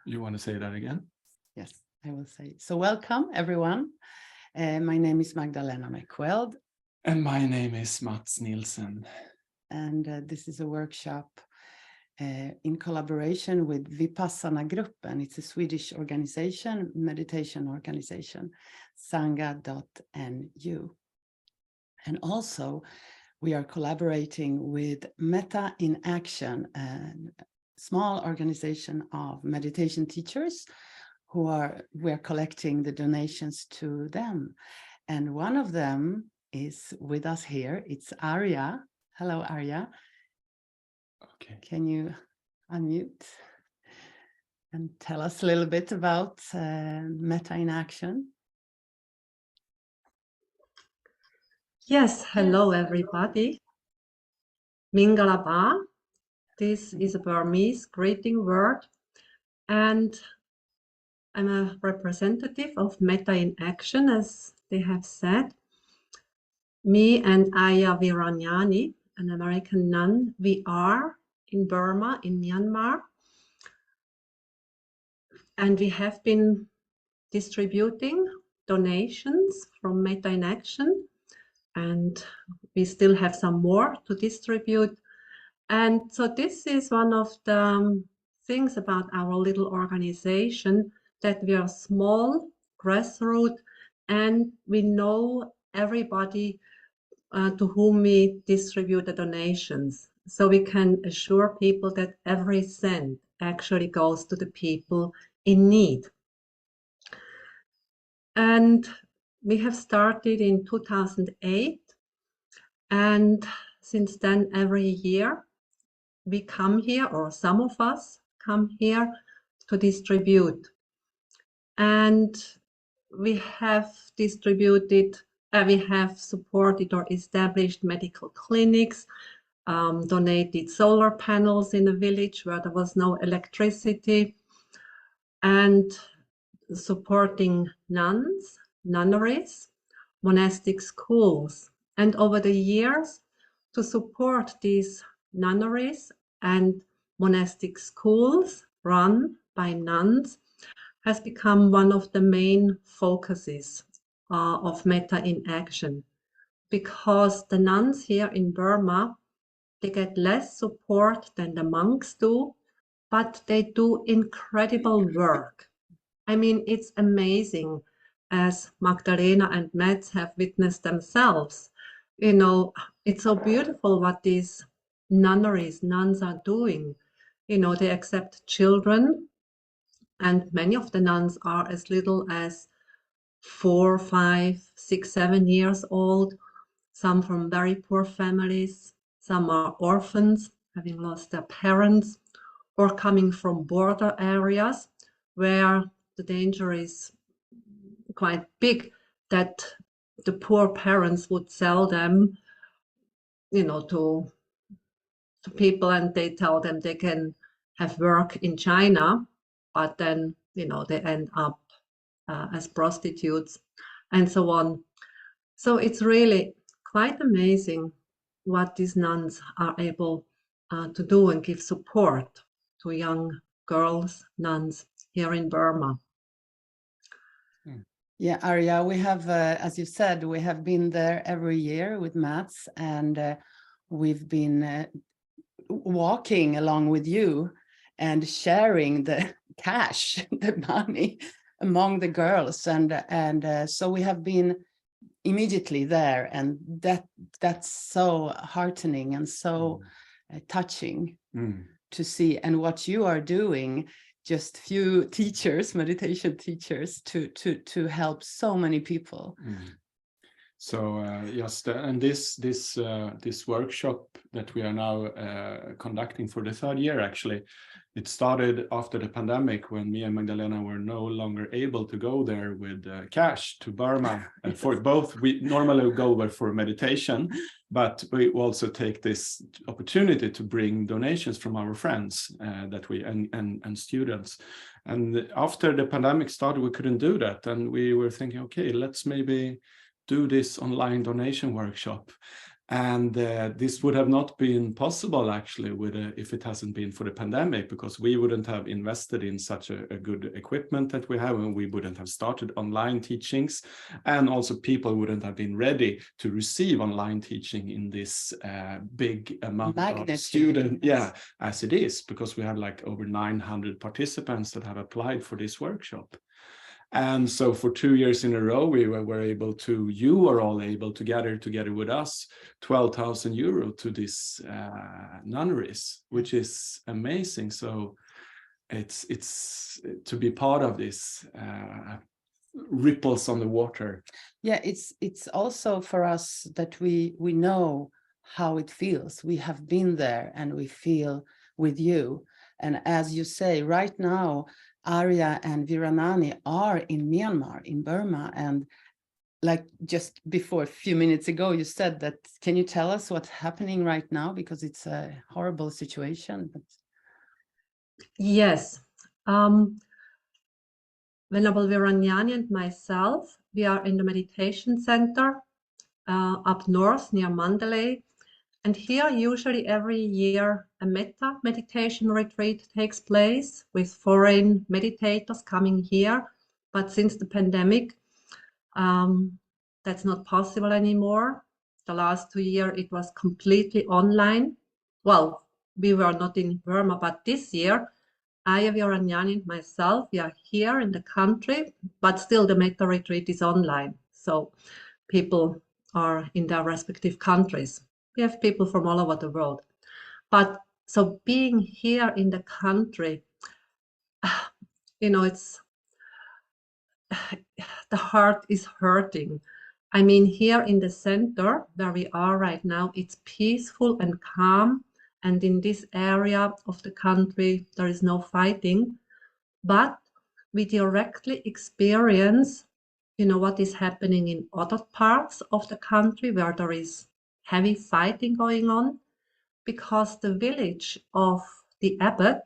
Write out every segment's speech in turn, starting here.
You want to say that again? Yes, I will say. So welcome, everyone. My name is Magdalena Mecweld. And my name is Mats Nielsen. And this is a workshop in collaboration with Vipassana-gruppen. It's a Swedish organization, meditation organization, sangha.nu. And also, we are collaborating with Metta In Action, a small organization of meditation teachers we're collecting the donations to them. And one of them is with us here. It's Arya. Hello, Arya. Okay. Can you unmute and tell us a little bit about Metta In Action? Yes, hello everybody. Mingalaba. This is a Burmese greeting word, and I'm a representative of Metta In Action, as they have said. Me and Aya Viranyani, an American nun, we are in Burma, in Myanmar, and we have been distributing donations from Metta In Action, and we still have some more to distribute. And so this is one of the things about our little organization, that we are small, grassroots, and we know everybody to whom we distribute the donations. So we can assure people that every cent actually goes to the people in need. And we have started in 2008, and since then every year we come here, or some of us come here to distribute. And we have distributed, we have supported or established medical clinics, donated solar panels in a village where there was no electricity, and supporting nuns, nunneries, monastic schools. And over the years, to support these nunneries and monastic schools run by nuns has become one of the main focuses of Metta In Action, because the nuns here in Burma, they get less support than the monks do, but they do incredible work. I mean, it's amazing, as Magdalena and Mats have witnessed themselves. You know, it's so beautiful what these nunneries, nuns are doing. You know, they accept children, and many of the nuns are as little as 4, 5, 6, 7 years old, some from very poor families, some are orphans, having lost their parents, or coming from border areas where the danger is quite big that the poor parents would sell them, you know, to people, and they tell them they can have work in China, but then, you know, they end up as prostitutes and so on. So it's really quite amazing what these nuns are able to do and give support to young girls, nuns here in Burma. Yeah, Arya, we have, as you said, we have been there every year with Mats, and we've been walking along with you and sharing the cash, the money among the girls, and so we have been immediately there, and that's so heartening and so touching to see. And what you are doing, just few teachers, meditation teachers, to help so many people. So yes, and this workshop that we are now conducting for the 3rd year, actually, it started after the pandemic, when me and Magdalena were no longer able to go there with cash to Burma. And for both, we normally go for meditation, but we also take this opportunity to bring donations from our friends that we and students. And after the pandemic started, we couldn't do that, and we were thinking, okay, let's maybe do this online donation workshop. And this would have not been possible actually if it hasn't been for the pandemic, because we wouldn't have invested in such a good equipment that we have, and we wouldn't have started online teachings, and also people wouldn't have been ready to receive online teaching in this big amount of students, as it is, because we have like over 900 participants that have applied for this workshop. And so for 2 years in a row, you are all able to gather together with us 12,000 euro to this nunneries, which is amazing. So it's to be part of this ripples on the water. Yeah, it's also for us that we know how it feels. We have been there and we feel with you. And as you say, right now, Arya and Viranani are in Myanmar, in Burma, and like just before a few minutes ago, you said that. Can you tell us what's happening right now? Because it's a horrible situation. But... Yes. Venerable Viranyani and myself, we are in the meditation center up north near Mandalay. And here, usually every year, a metta meditation retreat takes place with foreign meditators coming here. But since the pandemic, that's not possible anymore. The last 2 years, it was completely online. Well, we were not in Burma, but this year, Aya Viranyani and myself, we are here in the country, but still the metta retreat is online. So people are in their respective countries. We have people from all over the world. But so being here in the country, it's the heart is hurting. I mean, here in the center where we are right now, it's peaceful and calm. And in this area of the country, there is no fighting. But we directly experience, what is happening in other parts of the country where there is heavy fighting going on, because the village of the abbot,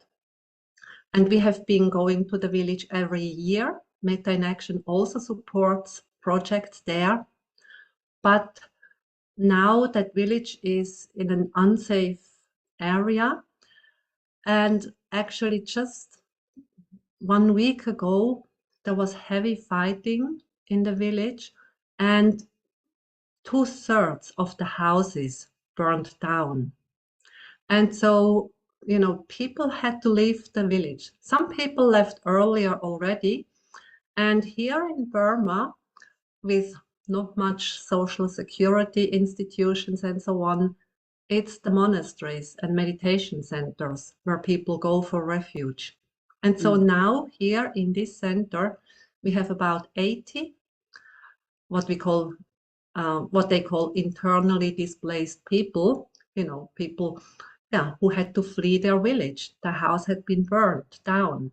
and we have been going to the village every year. Metta in Action also supports projects there. But now that village is in an unsafe area. And actually just 1 week ago, there was heavy fighting in the village, and 2/3 of the houses burned down. And so, people had to leave the village. Some people left earlier already. And here in Burma, with not much social security institutions and so on, it's the monasteries and meditation centers where people go for refuge. And so now here in this center, we have about 80, what they call internally displaced people, people who had to flee their village. The house had been burned down.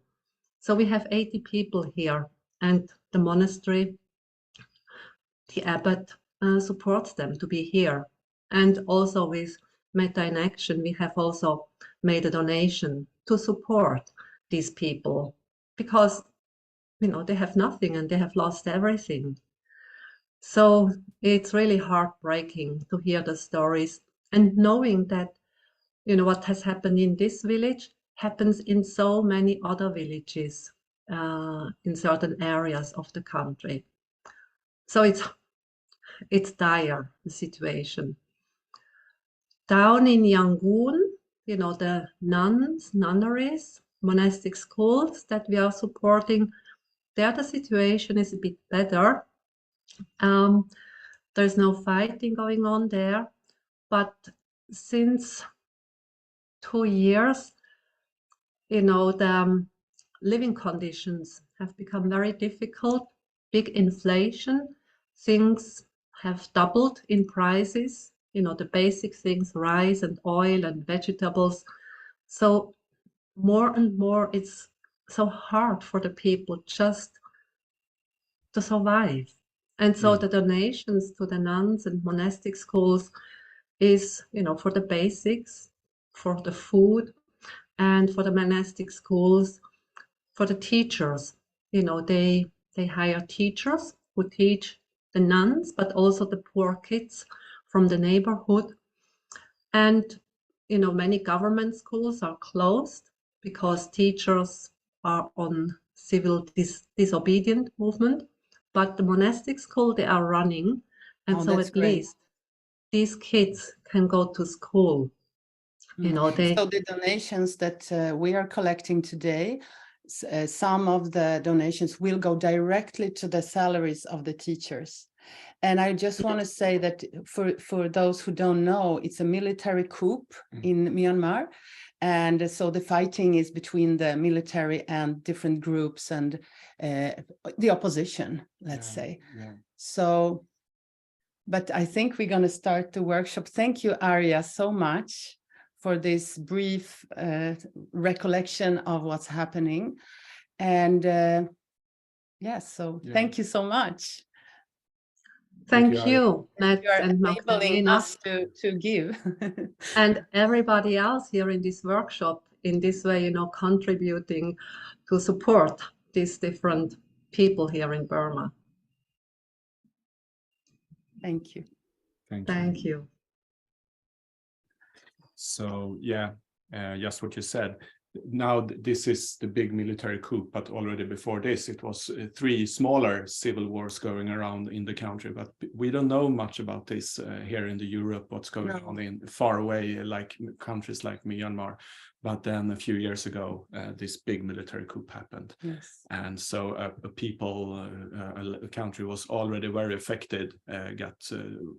So we have 80 people here, and the monastery, the abbot supports them to be here. And also with Metta in Action, we have also made a donation to support these people, because they have nothing and they have lost everything. So it's really heartbreaking to hear the stories, and knowing that what has happened in this village happens in so many other villages in certain areas of the country. So it's dire, the situation. Down in Yangon, the nunneries, monastic schools that we are supporting, there the situation is a bit better. There's no fighting going on there, but since 2 years, the living conditions have become very difficult. Big inflation, things have doubled in prices. The basic things, rice and oil and vegetables. So more and more, it's so hard for the people just to survive. And so the donations to the nuns and monastic schools is, for the basics, for the food, and for the monastic schools, for the teachers. They hire teachers who teach the nuns, but also the poor kids from the neighborhood. And, you know, many government schools are closed because teachers are on civil disobedient movement, but the monastic school, they are running. And so that's at great. least these kids can go to school. You know, So the donations that we are collecting today, some of the donations will go directly to the salaries of the teachers. And I just want to say that for those who don't know, it's a military coup in Myanmar. And so the fighting is between the military and different groups and the opposition, let's say. Yeah. So, but I think we're going to start the workshop. Thank you, Arya, so much for this brief recollection of what's happening. And thank you so much. Thank you, Matt and enabling Magdalena. us to give. And everybody else here in this workshop, in this way, you know, contributing to support these different people here in Burma. Thank you. Thank you. So yeah, just what you said. Now this is the big military coup, but already before this, it was 3 smaller civil wars going around in the country. But we don't know much about this here in the Europe, what's going on in far away, like countries like Myanmar. But then a few years ago, this big military coup happened. Yes. And so a country was already very affected, got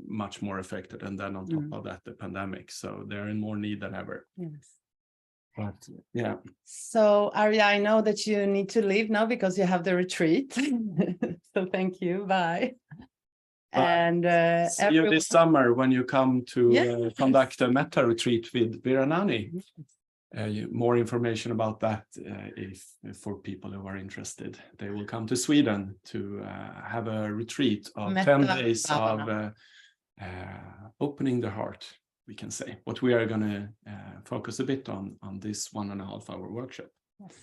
much more affected. And then on top of that, the pandemic. So they're in more need than ever. Yes. But yeah. So Arya, I know that you need to leave now because you have the retreat. So thank you. Bye. And see you this summer when you come to conduct a Metta retreat with Viranani. More information about that if for people who are interested. They will come to Sweden to have a retreat of Metta 10 days of opening the heart, we can say. What we are going to focus a bit on this 1.5 hour workshop. Yes.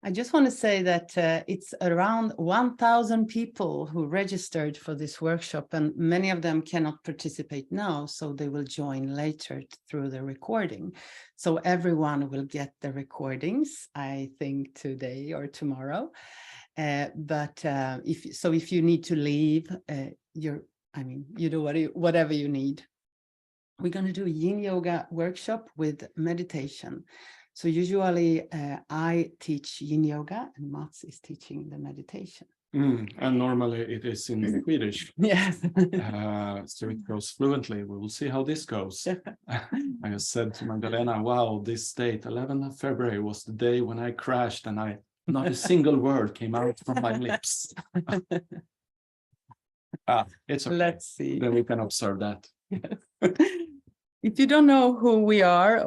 I just want to say that it's around 1,000 people who registered for this workshop, and many of them cannot participate now, so they will join later through the recording. So everyone will get the recordings, I think today or tomorrow. But if you need to leave, you do whatever you need. We're going to do a yin yoga workshop with meditation. So usually I teach yin yoga and Mats is teaching the meditation. And normally it is in Swedish. Yes. So it goes fluently. We will see how this goes. I just said to Magdalena, wow, this date, 11th of February, was the day when I crashed and not a single word came out from my lips. It's okay. Let's see. Then we can observe that. Yes. If you don't know who we are,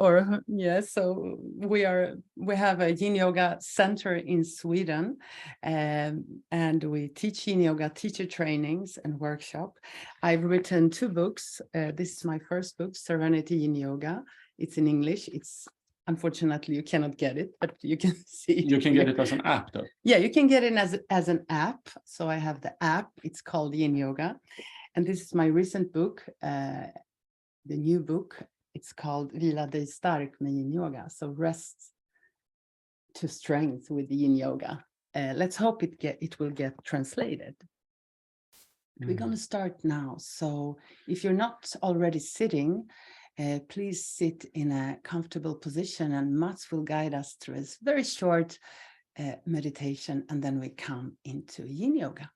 so we have a yin yoga center in Sweden, and we teach yin yoga teacher trainings and workshop. I've written 2 books. This is my first book, Serenity Yin Yoga. It's in English. It's unfortunately you cannot get it, but you can see it. You can get it as an app, though. Yeah, you can get it as an app. So I have the app. It's called Yin Yoga, and this is my recent book. The new book, it's called Vila dig stark med yin yoga. So rest to strength with yin yoga. Let's hope it will get translated. We're going to start now. So if you're not already sitting, please sit in a comfortable position, and Mats will guide us through a very short meditation, and then we come into yin yoga.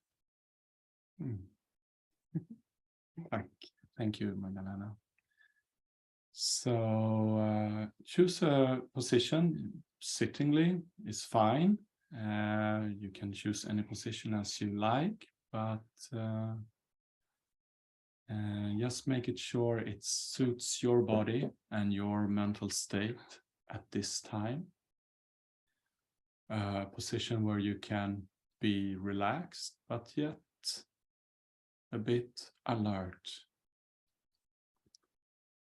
Thank you, Magdalena. So choose a position. Sittingly is fine. You can choose any position as you like, but just make it sure it suits your body and your mental state at this time. A position where you can be relaxed, but yet a bit alert.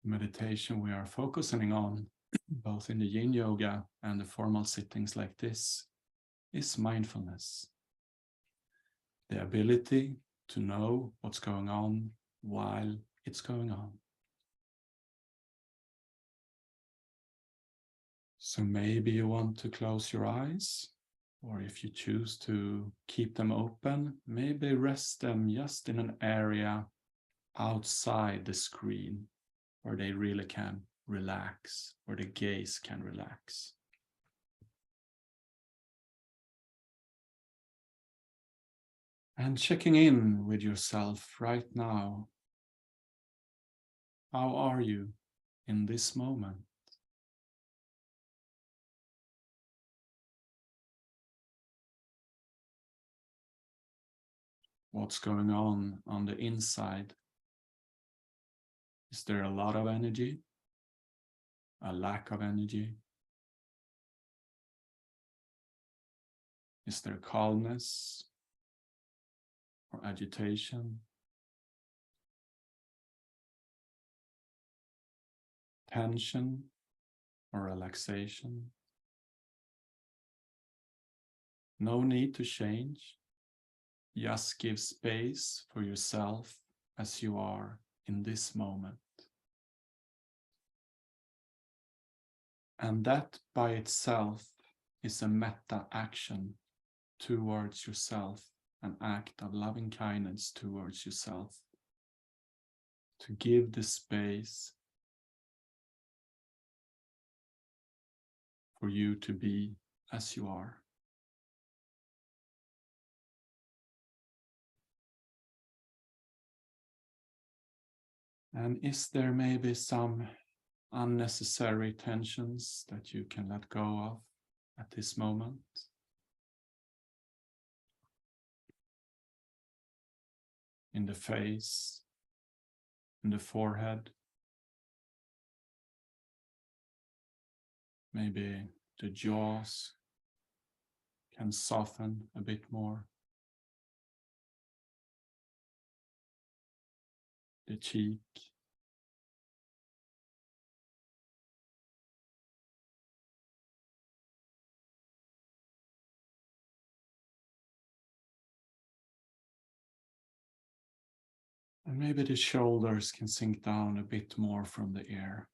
Meditation we are focusing on, both in the yin yoga and the formal sittings like this, is mindfulness. The ability to know what's going on while it's going on. So maybe you want to close your eyes, or if you choose to keep them open, maybe rest them just in an area outside the screen where they really can relax, where the gaze can relax. And checking in with yourself right now. How are you in this moment? What's going on the inside? Is there a lot of energy? A lack of energy? Is there calmness or agitation? Tension or relaxation? No need to change. Just give space for yourself as you are in this moment. And that by itself is a metta action towards yourself, an act of loving kindness towards yourself. To give the space for you to be as you are. And is there maybe some unnecessary tensions that you can let go of at this moment? In the face, in the forehead, maybe the jaws can soften a bit more. The cheek. And maybe the shoulders can sink down a bit more from the ear.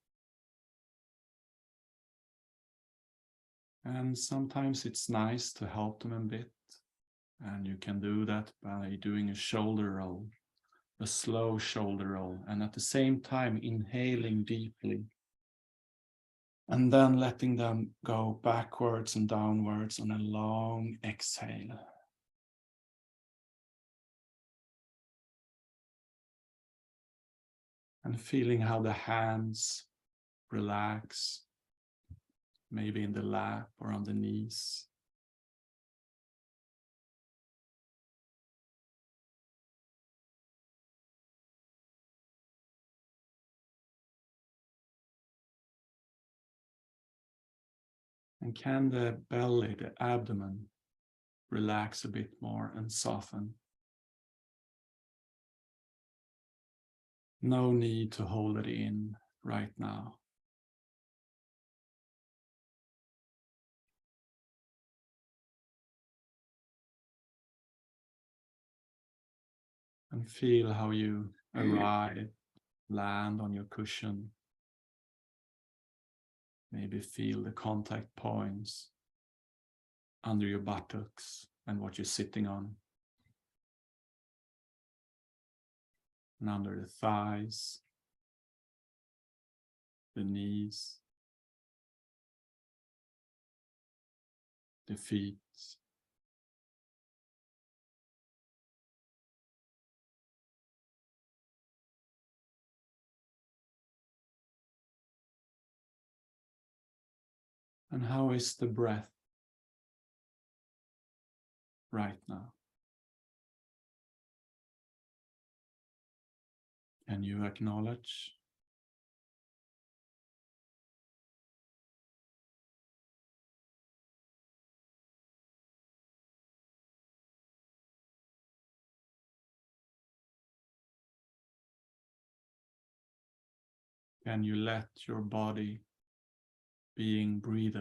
And sometimes it's nice to help them a bit. And you can do that by doing a shoulder roll, a slow shoulder roll, and at the same time inhaling deeply. And then letting them go backwards and downwards on a long exhale. And feeling how the hands relax, maybe in the lap or on the knees. And can the belly, the abdomen, relax a bit more and soften? No need to hold it in right now. And feel how you arrive, land on your cushion. Maybe feel the contact points under your buttocks and what you're sitting on. And under the thighs, the knees, the feet. And how is the breath right now? Can you acknowledge? Can you let your body being breathed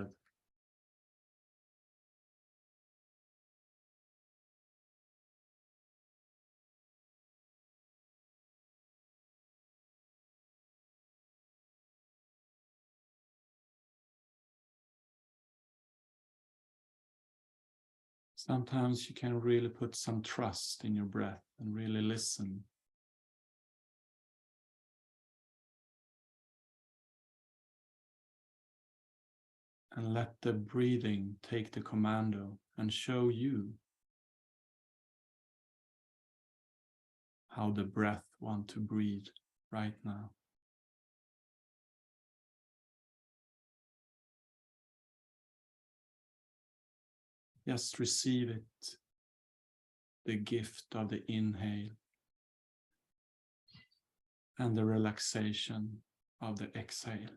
Sometimes you can really put some trust in your breath and really listen. And let the breathing take the commando and show you how the breath wants to breathe right now. Just receive it, the gift of the inhale and the relaxation of the exhale.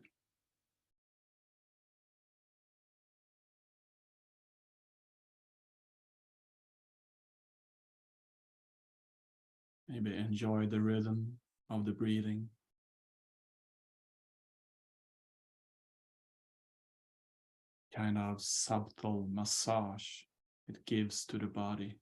Maybe enjoy the rhythm of the breathing. Kind of subtle massage it gives to the body.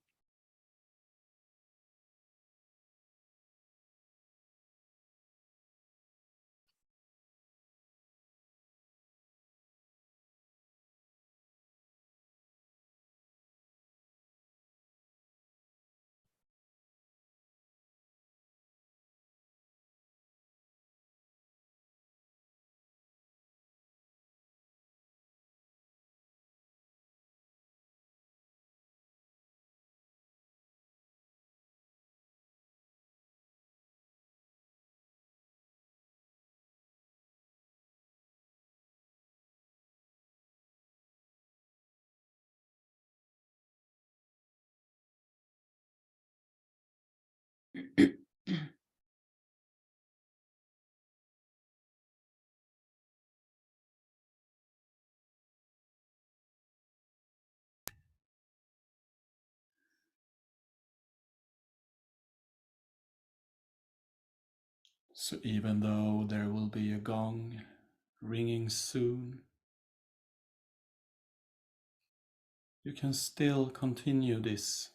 So even though there will be a gong ringing soon, you can still continue this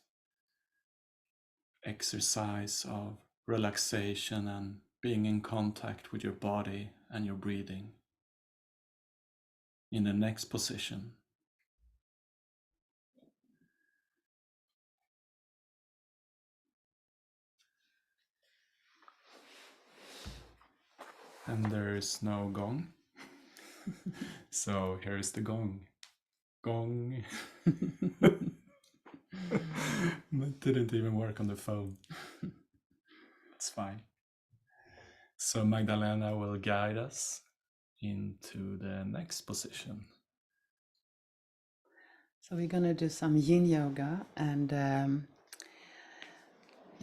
exercise of relaxation and being in contact with your body and your breathing in the next position. And there is no gong. So here is the gong. Gong. It didn't even work on the phone. It's fine. So Magdalena will guide us into the next position. So we're going to do some yin yoga, and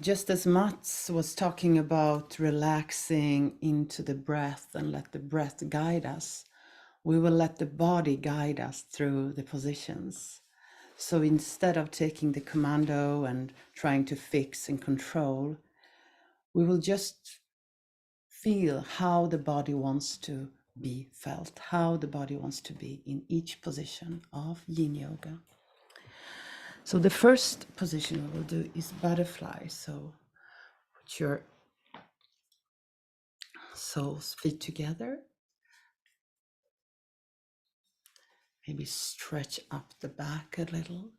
just as Mats was talking about relaxing into the breath and let the breath guide us, we will let the body guide us through the positions. So instead of taking the commando and trying to fix and control, we will just feel how the body wants to be felt, how the body wants to be in each position of yin yoga. So the first position we will do is butterfly. So put your soles feet together. Maybe stretch up the back a little.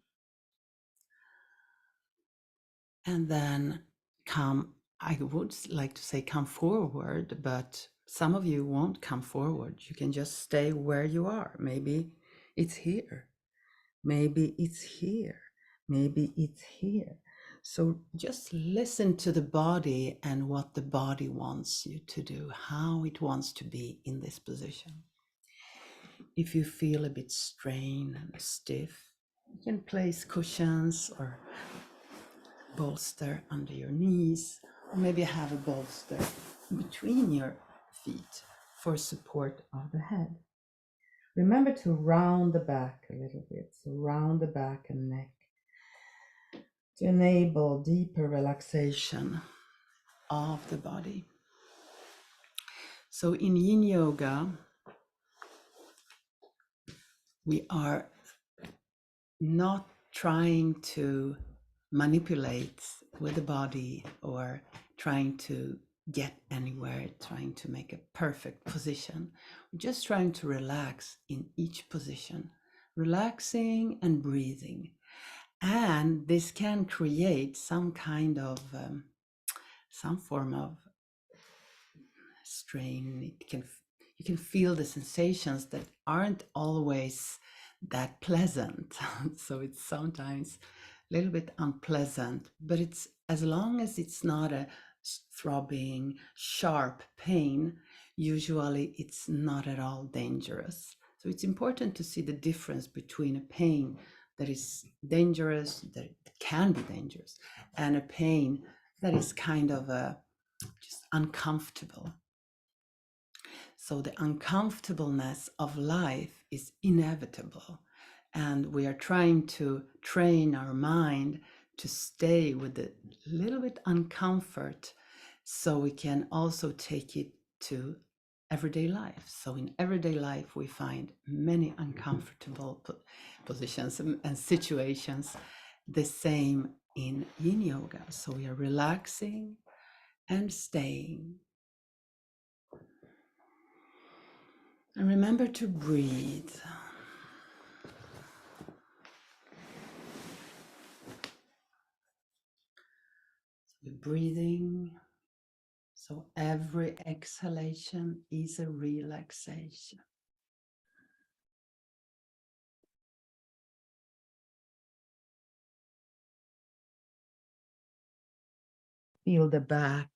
And then come, I would like to say come forward, but some of you won't come forward. You can just stay where you are. Maybe it's here. Maybe it's here. Maybe it's here. So just listen to the body and what the body wants you to do, how it wants to be in this position. If you feel a bit strained and stiff, you can place cushions or bolster under your knees, or maybe have a bolster between your feet for support of the head. Remember to round the back a little bit, so round the back and neck to enable deeper relaxation of the body. So in yin yoga, we are not trying to manipulate with the body or trying to get anywhere, trying to make a perfect position. We're just trying to relax in each position, relaxing and breathing. And this can create some kind of, some form of strain. You can feel the sensations that aren't always that pleasant. So it's sometimes a little bit unpleasant, but it's, as long as it's not a throbbing, sharp pain, usually it's not at all dangerous. So it's important to see the difference between a pain that is dangerous, that can be dangerous, and a pain that is kind of just uncomfortable. So the uncomfortableness of life is inevitable, and we are trying to train our mind to stay with a little bit uncomfort, so we can also take it to everyday life. So in everyday life, we find many uncomfortable positions and situations. The same in yin yoga. So we are relaxing and staying. And remember to breathe. So breathing. So every exhalation is a relaxation. Feel the back.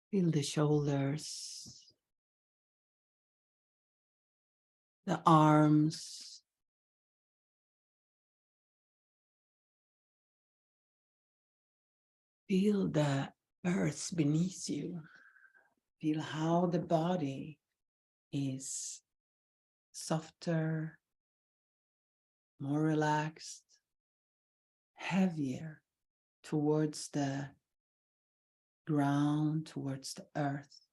Feel the shoulders. The arms. Feel the earth beneath you. Feel how the body is softer, more relaxed, heavier towards the ground, towards the earth.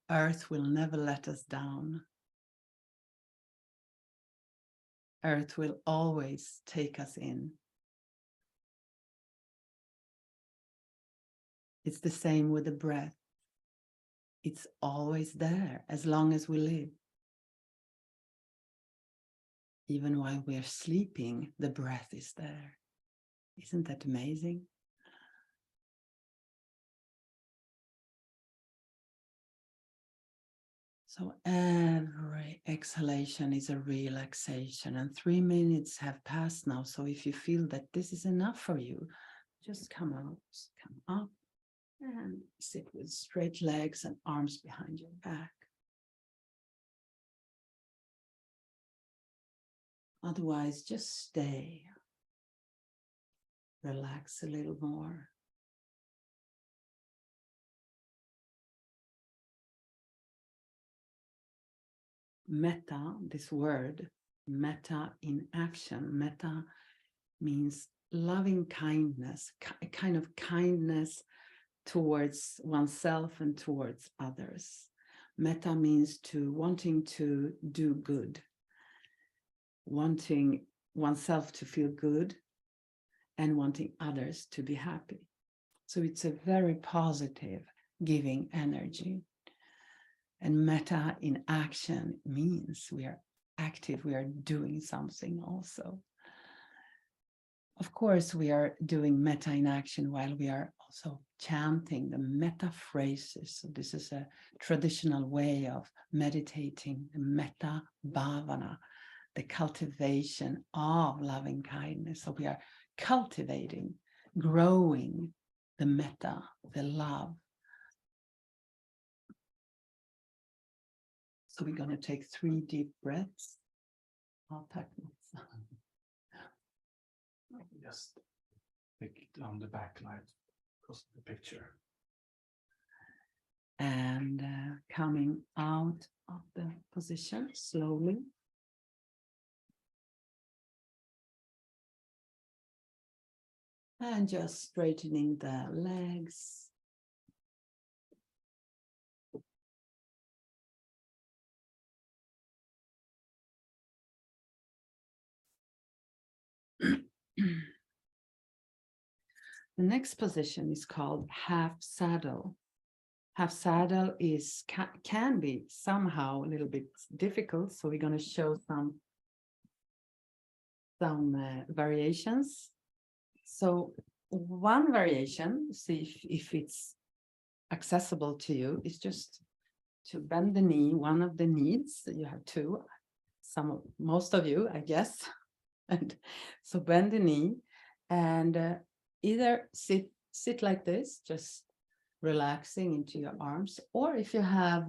Earth will never let us down. Earth will always take us in. It's the same with the breath. It's always there as long as we live. Even while we're sleeping, the breath is there. Isn't that amazing? So every exhalation is a relaxation, and 3 minutes have passed now. So if you feel that this is enough for you, just come out, come up, and sit with straight legs and arms behind your back. Otherwise, just stay. Relax a little more. Metta, this word, metta in action. Metta means loving kindness, a kind of kindness towards oneself and towards others. Metta means wanting to do good, wanting oneself to feel good, and wanting others to be happy. So it's a very positive, giving energy. And metta in action means we are active, we are doing something also. Of course, we are doing metta in action while we are also chanting the metta phrases. So this is a traditional way of meditating, the metta bhavana, the cultivation of loving kindness. So we are cultivating, growing the metta, the love. So we're going to take 3 deep breaths. I'll pack myself. Just take it on the backlight across the picture. And coming out of the position slowly. And just straightening the legs. The next position is called half saddle. Half saddle is can be somehow a little bit difficult, so we're going to show some variations. So one variation, see if it's accessible to you, is just to bend the knee, one of the knees. You have two, most of you, I guess. And so bend the knee and either sit like this, just relaxing into your arms, or if you have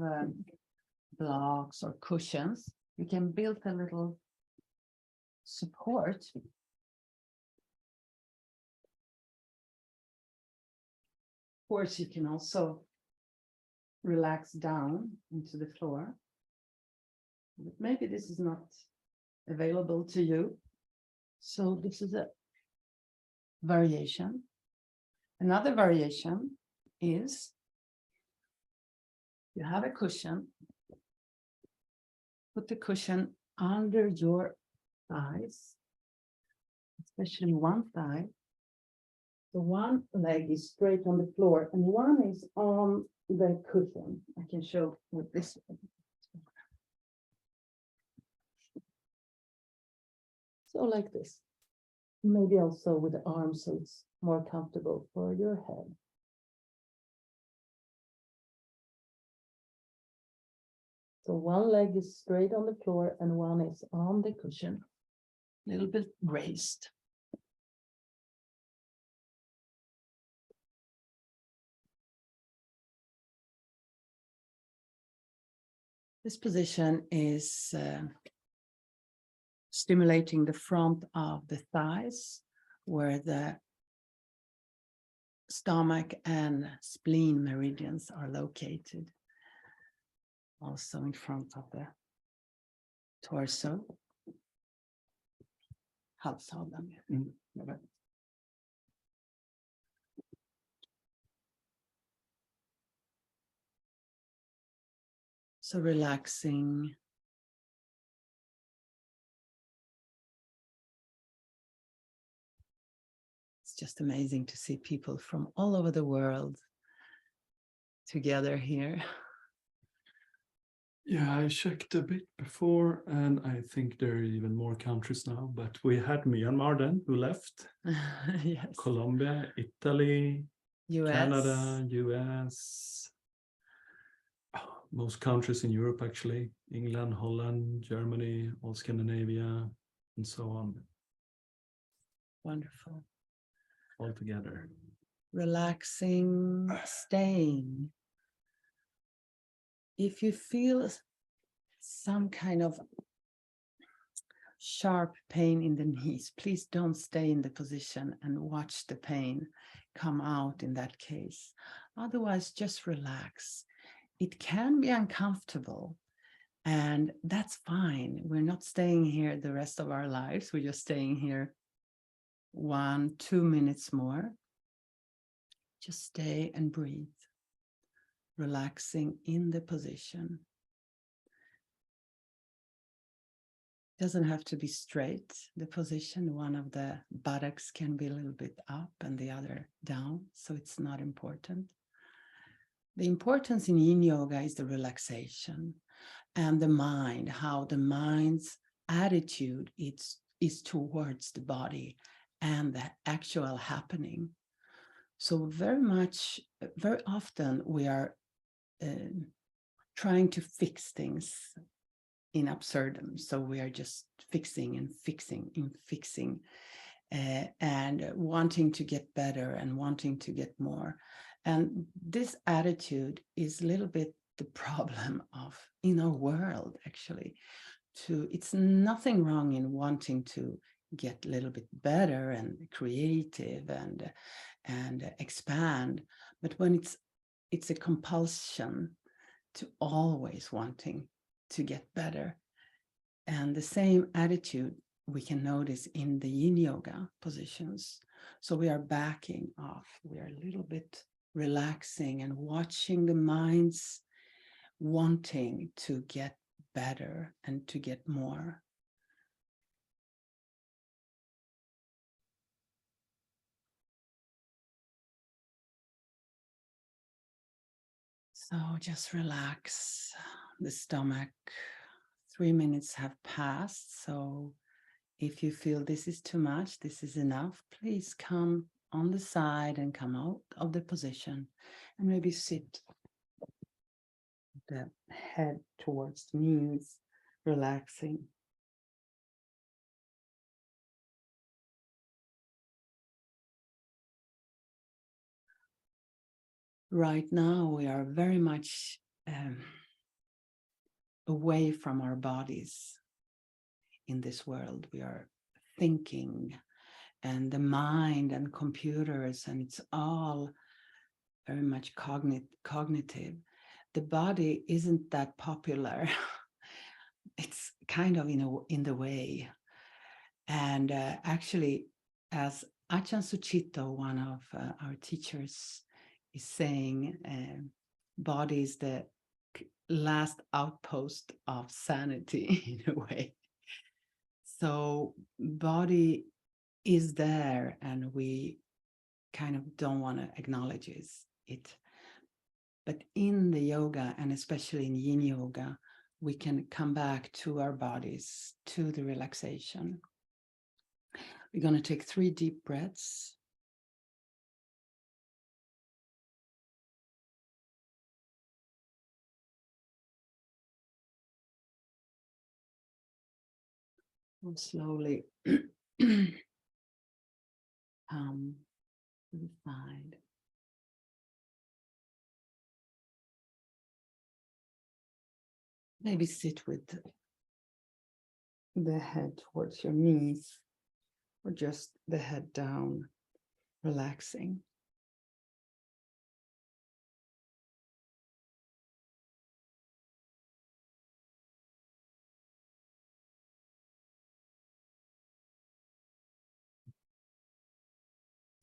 blocks or cushions, you can build a little support. Of course, you can also relax down into the floor, but maybe this is not available to you. So this is a variation. Another variation is you have a cushion, put the cushion under your thighs, especially one thigh. So one leg is straight on the floor and one is on the cushion. I can show with this one. So like this. Maybe also with the arms so it's more comfortable for your head. So one leg is straight on the floor and one is on the cushion, a little bit raised. This position is stimulating the front of the thighs, where the stomach and spleen meridians are located. Also in front of the torso. Halshadan. So relaxing. It's just amazing to see people from all over the world together here. Yeah, I checked a bit before, and I think there are even more countries now, but we had Myanmar then, who left. Yes. Colombia, Italy, US. Canada, US. Most countries in Europe, actually. England, Holland, Germany, all Scandinavia, and so on. Wonderful. All together. Relaxing, staying. If you feel some kind of sharp pain in the knees, please don't stay in the position and watch the pain come out in that case. Otherwise, just relax. It can be uncomfortable, and that's fine. We're not staying here the rest of our lives. We're just staying here 1-2 minutes more. Just stay and breathe, relaxing in the position. Doesn't have to be straight, the position. One of the buttocks can be a little bit up and the other down, so it's not important. The importance in yin yoga is the relaxation and the mind, how the mind's attitude is towards the body and the actual happening. So very often we are trying to fix things in absurdum. So we are just fixing and fixing and wanting to get better and wanting to get more. And this attitude is a little bit the problem of in our world, actually. It's nothing wrong in wanting to get a little bit better and creative and expand, but when it's a compulsion to always wanting to get better. And the same attitude we can notice in the yin yoga positions. So we are backing off, we are a little bit relaxing and watching the mind's wanting to get better and to get more. So just relax the stomach. 3 minutes have passed. So if you feel this is too much, this is enough, please come on the side and come out of the position and maybe sit the head towards the knees, relaxing. Right now, we are very much away from our bodies in this world. We are thinking, and the mind and computers, and it's all very much cognitive. The body isn't that popular. It's kind of in the way. And actually, as Ajahn Sucitto, one of our teachers, is saying, body is the last outpost of sanity in a way. So body is there, and we kind of don't want to acknowledge it. But in the yoga, and especially in yin yoga, we can come back to our bodies, to the relaxation. We're going to take 3 deep breaths. And slowly come to the side. Maybe sit with the head towards your knees, or just the head down, relaxing.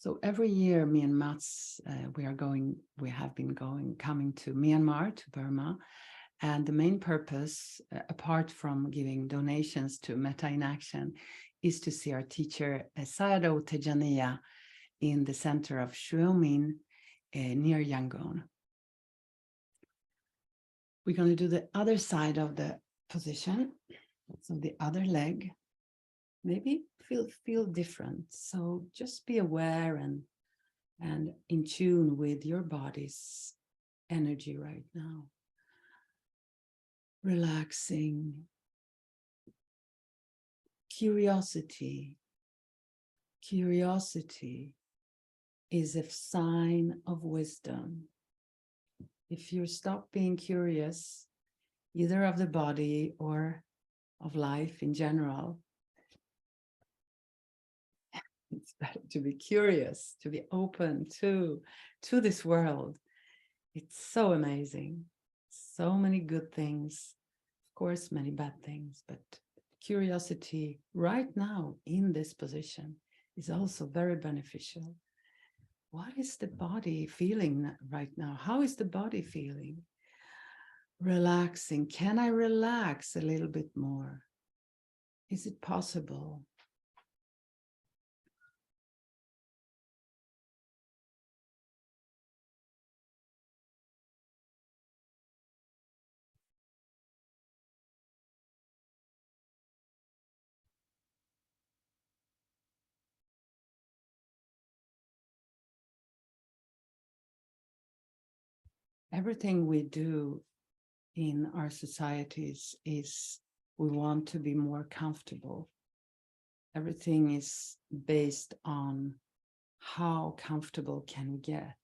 So every year, me and Mats, we have been coming to Myanmar, to Burma. And the main purpose, apart from giving donations to Metta In Action, is to see our teacher, Sayadaw Tejaniya, in the center of Shuomin, near Yangon. We're going to do the other side of the position, so the other leg. Maybe feel different. So just be aware and in tune with your body's energy right now. Relaxing. Curiosity. Curiosity is a sign of wisdom. If you stop being curious, either of the body or of life in general, it's better to be curious, to be open to this world. It's so amazing. So many good things, of course, many bad things, but curiosity right now in this position is also very beneficial. What is the body feeling right now? How is the body feeling? Relaxing. Can I relax a little bit more? Is it possible? Everything we do in our societies is we want to be more comfortable. Everything is based on how comfortable can we get.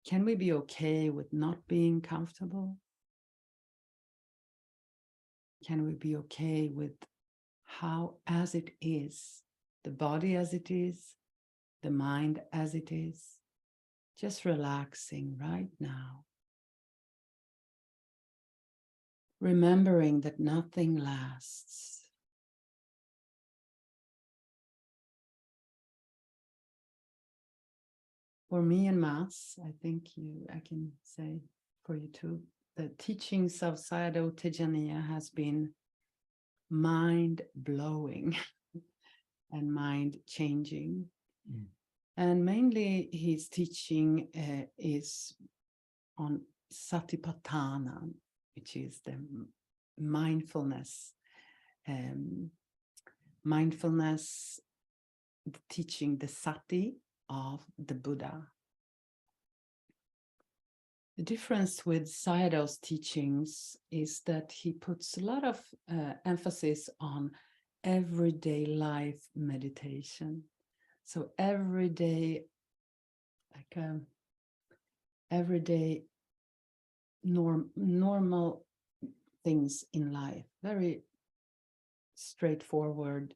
Can we be okay with not being comfortable? Can we be okay with how as it is, the body as it is, the mind as it is, just relaxing right now. Remembering that nothing lasts. For me and Mats, I think I can say for you too, the teachings of Sayadaw Tejaniya has been mind-blowing and mind-changing. And mainly his teaching is on Satipatthana, which is the mindfulness. Mindfulness, teaching the sati of the Buddha. The difference with Sayadaw's teachings is that he puts a lot of emphasis on everyday life meditation. So everyday, like everyday normal things in life, very straightforward,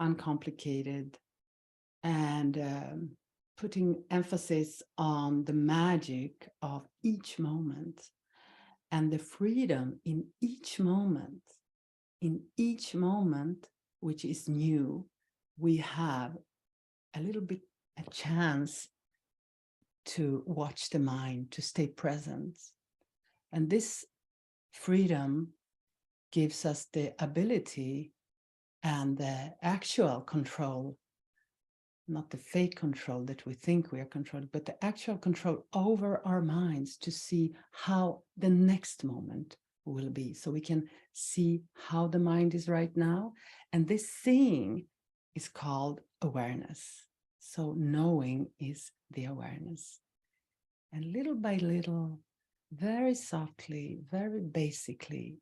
uncomplicated, and putting emphasis on the magic of each moment and the freedom in each moment. In each moment, which is new, we have a little bit a chance to watch the mind, to stay present. And this freedom gives us the ability and the actual control, not the fake control that we think we are controlled, but the actual control over our minds to see how the next moment will be. So we can see how the mind is right now. And this seeing is called awareness. So knowing is the awareness. And little by little, very softly, very basically,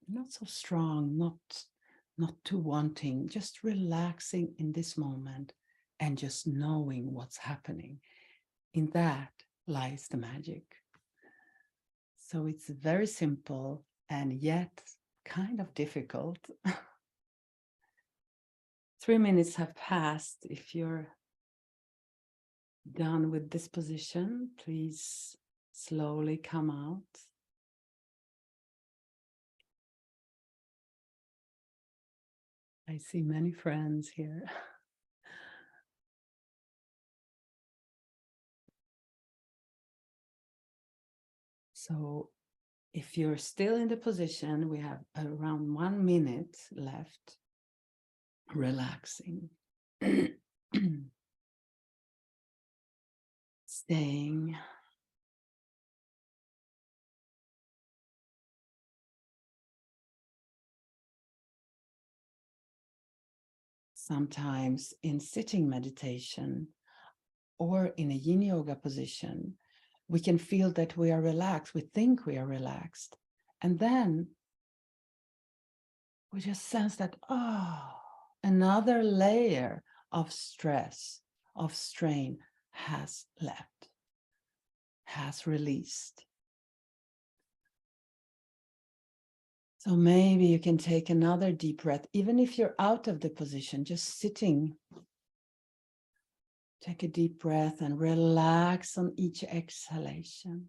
not so strong, not too wanting, just relaxing in this moment and just knowing what's happening. In that lies the magic. So it's very simple and yet kind of difficult. 3 minutes have passed. If you're done with this position, please slowly come out. I see many friends here. So if you're still in the position, we have around 1 minute left, relaxing. Staying. Sometimes in sitting meditation or in a yin yoga position, we can feel that we are relaxed. We think we are relaxed. And then we just sense that, oh, another layer of stress, of strain has left, has released. So maybe you can take another deep breath, even if you're out of the position, just sitting. Take a deep breath and relax on each exhalation.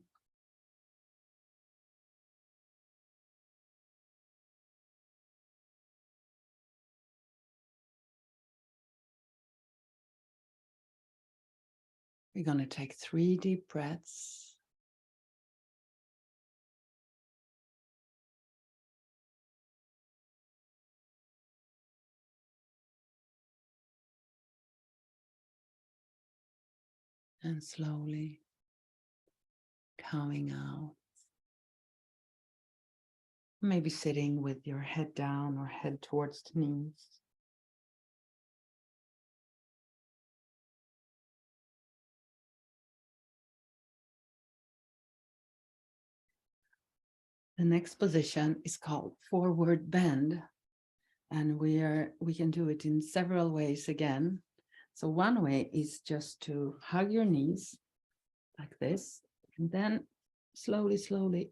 We're going to take 3 deep breaths. And slowly coming out. Maybe sitting with your head down or head towards the knees. The next position is called forward bend. And we can do it in several ways again. So one way is just to hug your knees like this, and then slowly, slowly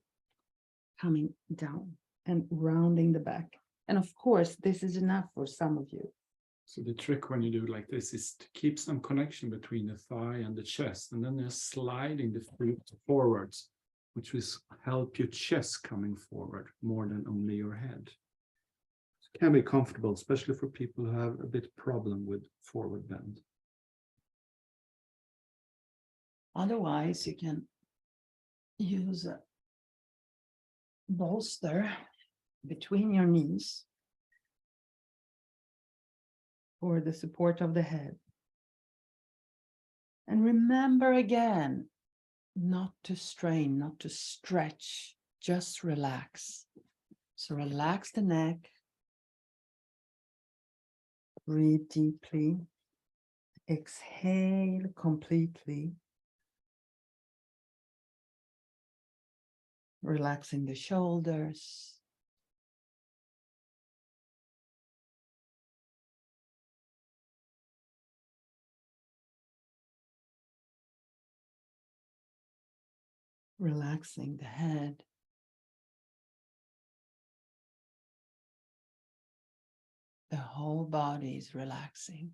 coming down and rounding the back. And of course, this is enough for some of you. So the trick when you do like this is to keep some connection between the thigh and the chest, and then you're sliding the foot forwards, which will help your chest coming forward more than only your head. It can be comfortable, especially for people who have a bit problem with forward bend. Otherwise, you can use a bolster between your knees for the support of the head. And remember again, not to strain, not to stretch, just relax. So relax the neck. Breathe deeply. Exhale completely. Relaxing the shoulders. Relaxing the head. The whole body is relaxing.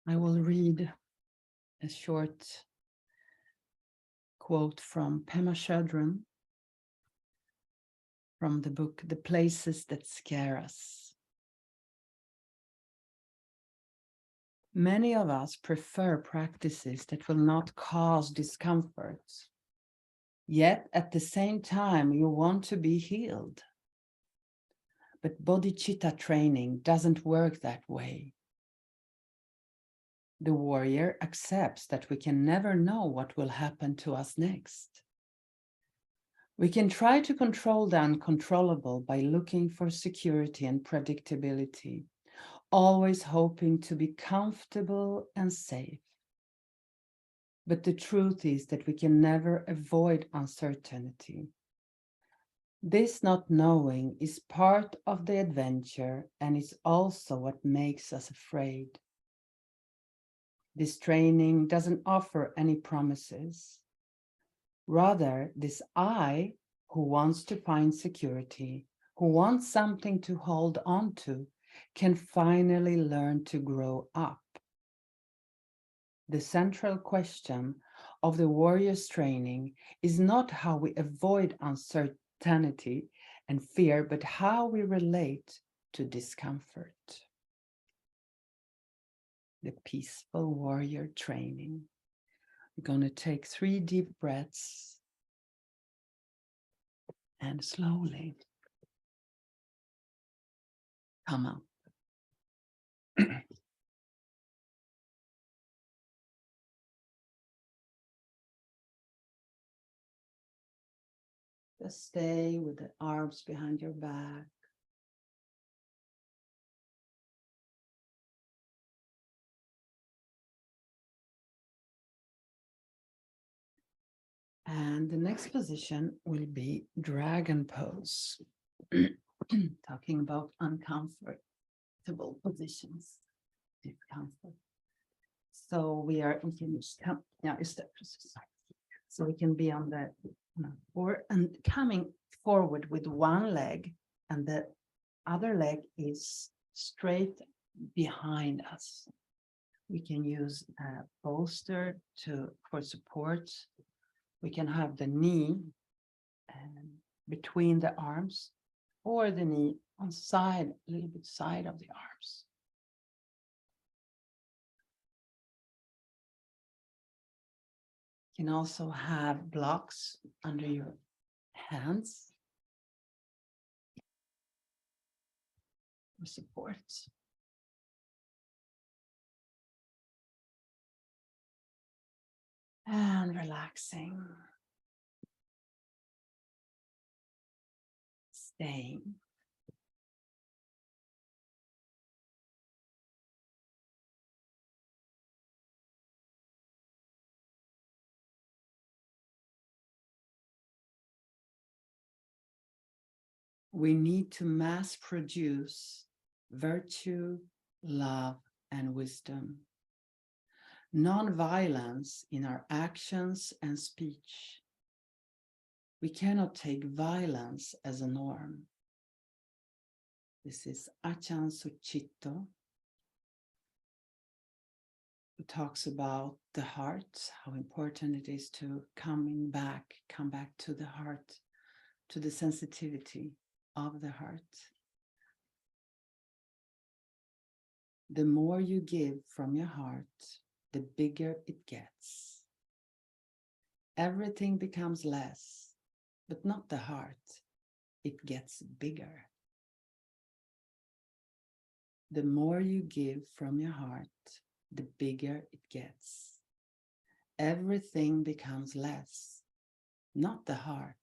I will read a short quote from Pema Chodron from the book The Places That Scare Us. Many of us prefer practices that will not cause discomfort. Yet at the same time, you want to be healed. But bodhicitta training doesn't work that way. The warrior accepts that we can never know what will happen to us next. We can try to control the uncontrollable by looking for security and predictability, always hoping to be comfortable and safe. But the truth is that we can never avoid uncertainty. This not knowing is part of the adventure and is also what makes us afraid. This training doesn't offer any promises. Rather, this I who wants to find security, who wants something to hold on to, can finally learn to grow up. The central question of the warrior's training is not how we avoid uncertainty and fear, but how we relate to discomfort. The peaceful warrior training. We're going to take 3 deep breaths and slowly come up. Just stay with the arms behind your back. And the next position will be dragon pose. Talking about uncomfortable positions, discomfort. So we can just come, yeah, it's the process. So we can be on the floor and coming forward with one leg, and the other leg is straight behind us. We can use a bolster for support. We can have the knee between the arms, or the knee on side, a little bit side of the arms. You can also have blocks under your hands for support. And relaxing. Staying. We need to mass produce virtue, love, and wisdom. Non-violence in our actions and speech. We cannot take violence as a norm. This is Ajahn Sucitto, who talks about the heart, how important it is to come back to the heart, to the sensitivity. of the heart. The more you give from your heart, the bigger it gets. Everything becomes less, but not the heart. It gets bigger. The more you give from your heart, the bigger it gets. Everything becomes less, not the heart.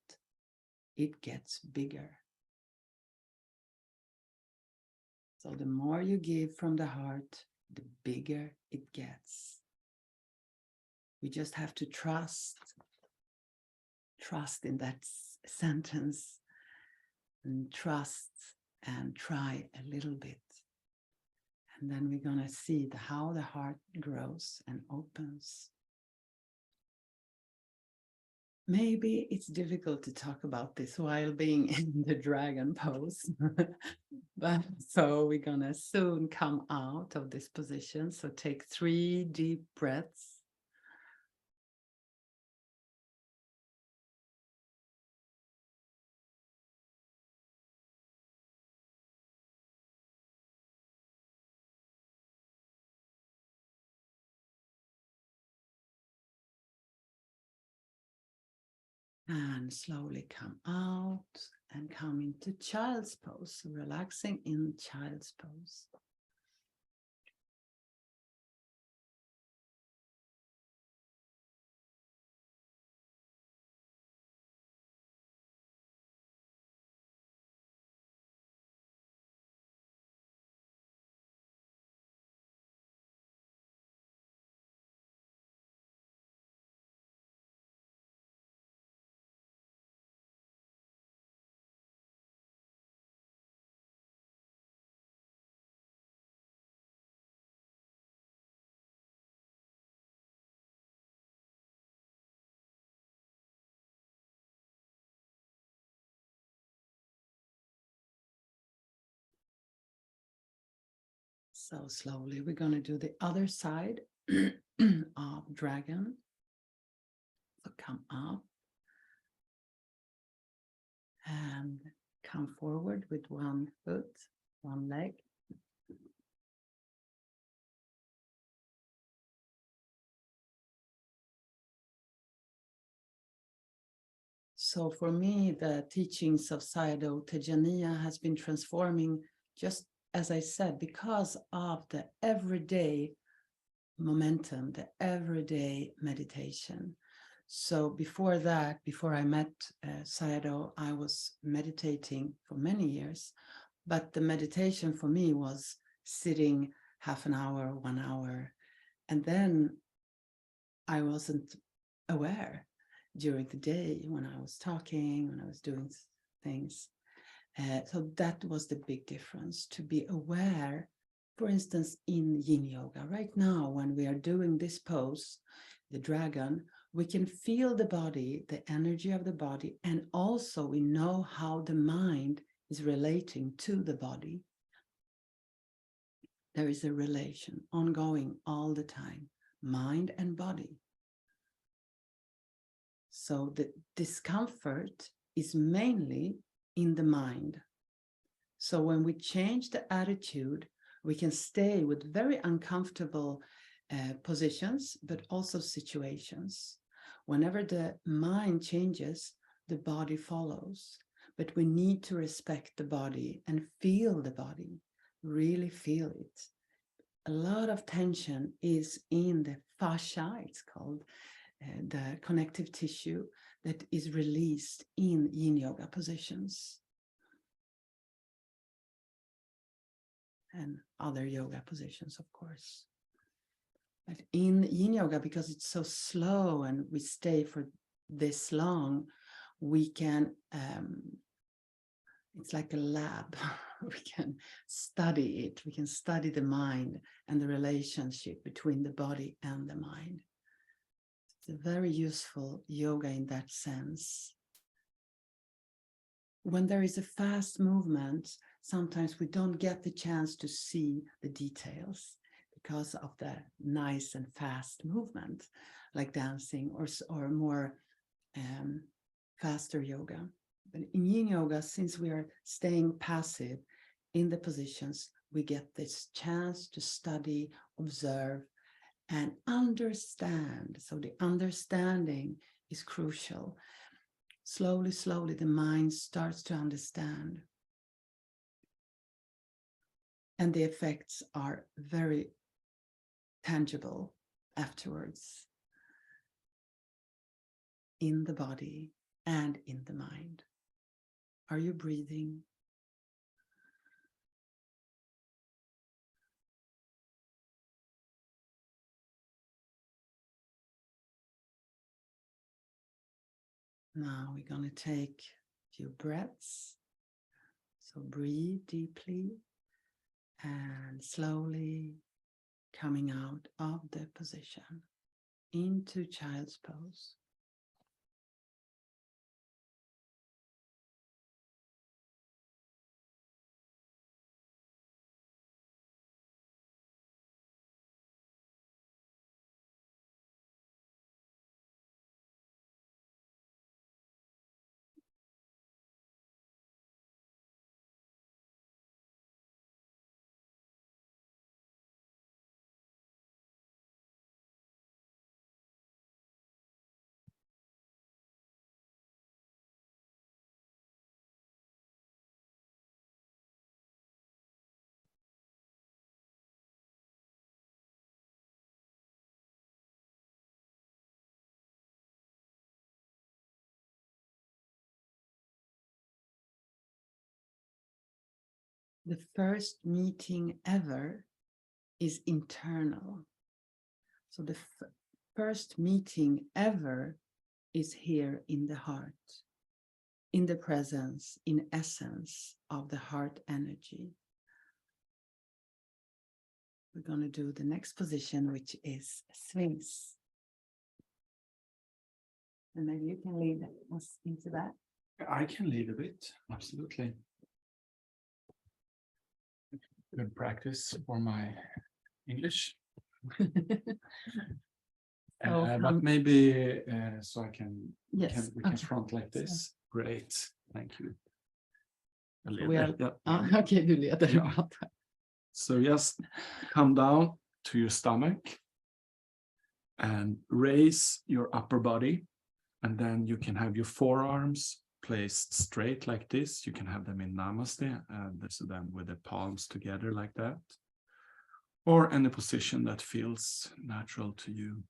It gets bigger. So the more you give from the heart, the bigger it gets. We just have to trust in that sentence, and trust and try a little bit. And then we're going to see how the heart grows and opens. Maybe it's difficult to talk about this while being in the dragon pose. But so we're going to soon come out of this position. So take 3 deep breaths. And slowly come out and come into child's pose, relaxing in child's pose. So slowly we're going to do the other side of dragon. So come up and come forward with one foot, one leg. So for me, the teachings of Sayadaw Tejaniya has been transforming, just as I said, because of the everyday momentum, the everyday meditation. So before that, before I met Sayadaw, I was meditating for many years, but the meditation for me was sitting half an hour, 1 hour, and then I wasn't aware during the day when I was talking, when I was doing things. So that was the big difference, to be aware. For instance, in yin yoga, right now, when we are doing this pose, the dragon, we can feel the body, the energy of the body, and also we know how the mind is relating to the body. There is a relation ongoing all the time, mind and body. So the discomfort is mainly in the mind. So when we change the attitude, we can stay with very uncomfortable positions, but also situations. Whenever the mind changes, the body follows. But we need to respect the body and feel the body, really feel it. A lot of tension is in the fascia, it's called, the connective tissue that is released in yin yoga positions and other yoga positions, of course. But in yin yoga, because it's so slow and we stay for this long, we can, it's like a lab. We can study it. We can study the mind and the relationship between the body and the mind. It's a very useful yoga in that sense. When there is a fast movement, sometimes we don't get the chance to see the details because of the nice and fast movement, like dancing or more faster yoga. But in yin yoga, since we are staying passive in the positions, we get this chance to study, observe, and understand. So the understanding is crucial. Slowly, slowly, the mind starts to understand. And the effects are very tangible afterwards in the body and in the mind. Are you breathing? Now we're going to take a few breaths. So breathe deeply and slowly coming out of the position into child's pose. The first meeting ever is internal. So the first meeting ever is here in the heart, in the presence, in essence of the heart energy. We're going to do the next position, which is Sphinx. And maybe you can lead us into that. I can lead a bit, absolutely. Good practice for my English. But maybe so I can, yes, we can front like this. Great, thank you. Okej, du leder. Ja. So just come down to your stomach and raise your upper body, and then you can have your forearms placed straight like this. You can have them in Namaste, and this is them with the palms together like that, or any position that feels natural to you.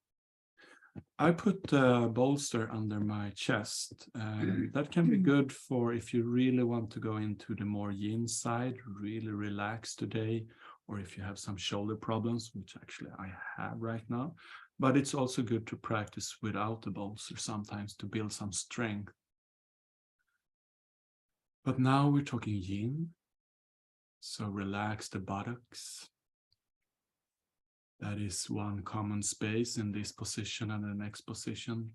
I put a bolster under my chest. That can be good for if you really want to go into the more yin side, really relax today, or if you have some shoulder problems, which actually I have right now. But it's also good to practice without a bolster sometimes to build some strength. But now we're talking yin. So relax the buttocks. That is one common space in this position and the next position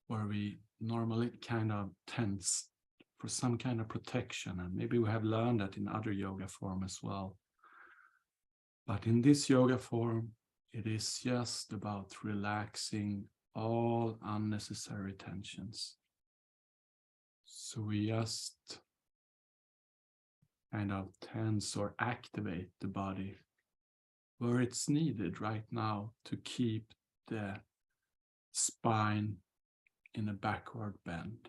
where we normally kind of tense for some kind of protection. And maybe we have learned that in other yoga form as well. But in this yoga form, it is just about relaxing all unnecessary tensions. So we just kind of tense or activate the body where it's needed right now to keep the spine in a backward bend.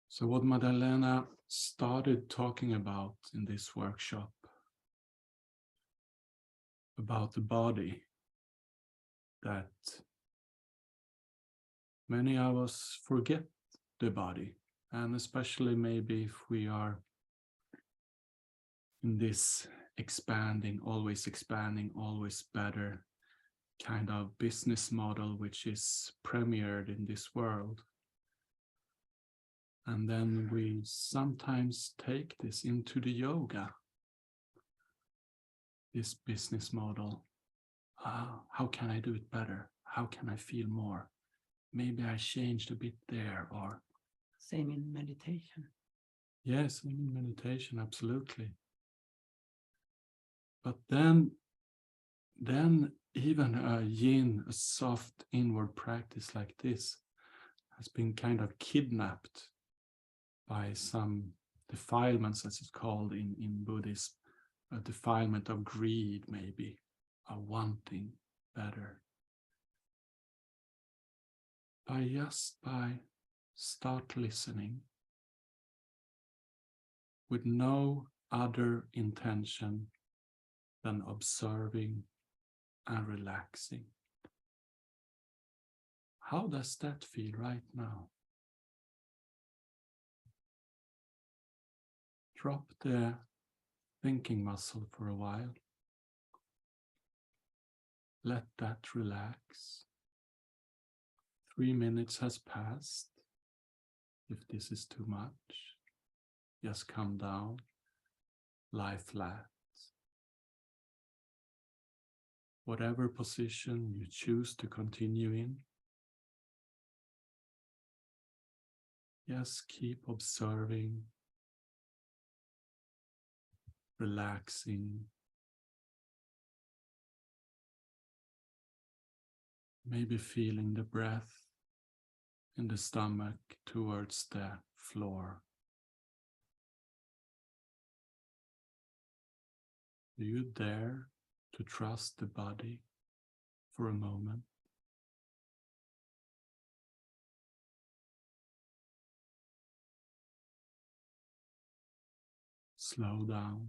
So what Magdalena started talking about in this workshop, about the body, that many of us forget the body, and especially maybe if we are in this expanding, always better kind of business model, which is premiered in this world. And then we sometimes take this into the yoga, this business model. How can I do it better? How can I feel more? Maybe I changed a bit there, or... Same in meditation. Yes, in meditation, absolutely. But then then even a yin, a soft inward practice like this, has been kind of kidnapped by some defilements, as it's called in Buddhism, a defilement of greed, maybe, a wanting better. By start listening with no other intention than observing and relaxing. How does that feel right now? Drop the thinking muscle for a while. Let that relax. 3 minutes has passed. If this is too much, just come down, lie flat. Whatever position you choose to continue in, just keep observing, relaxing. Maybe feeling the breath in the stomach towards the floor. Do you dare to trust the body for a moment? Slow down.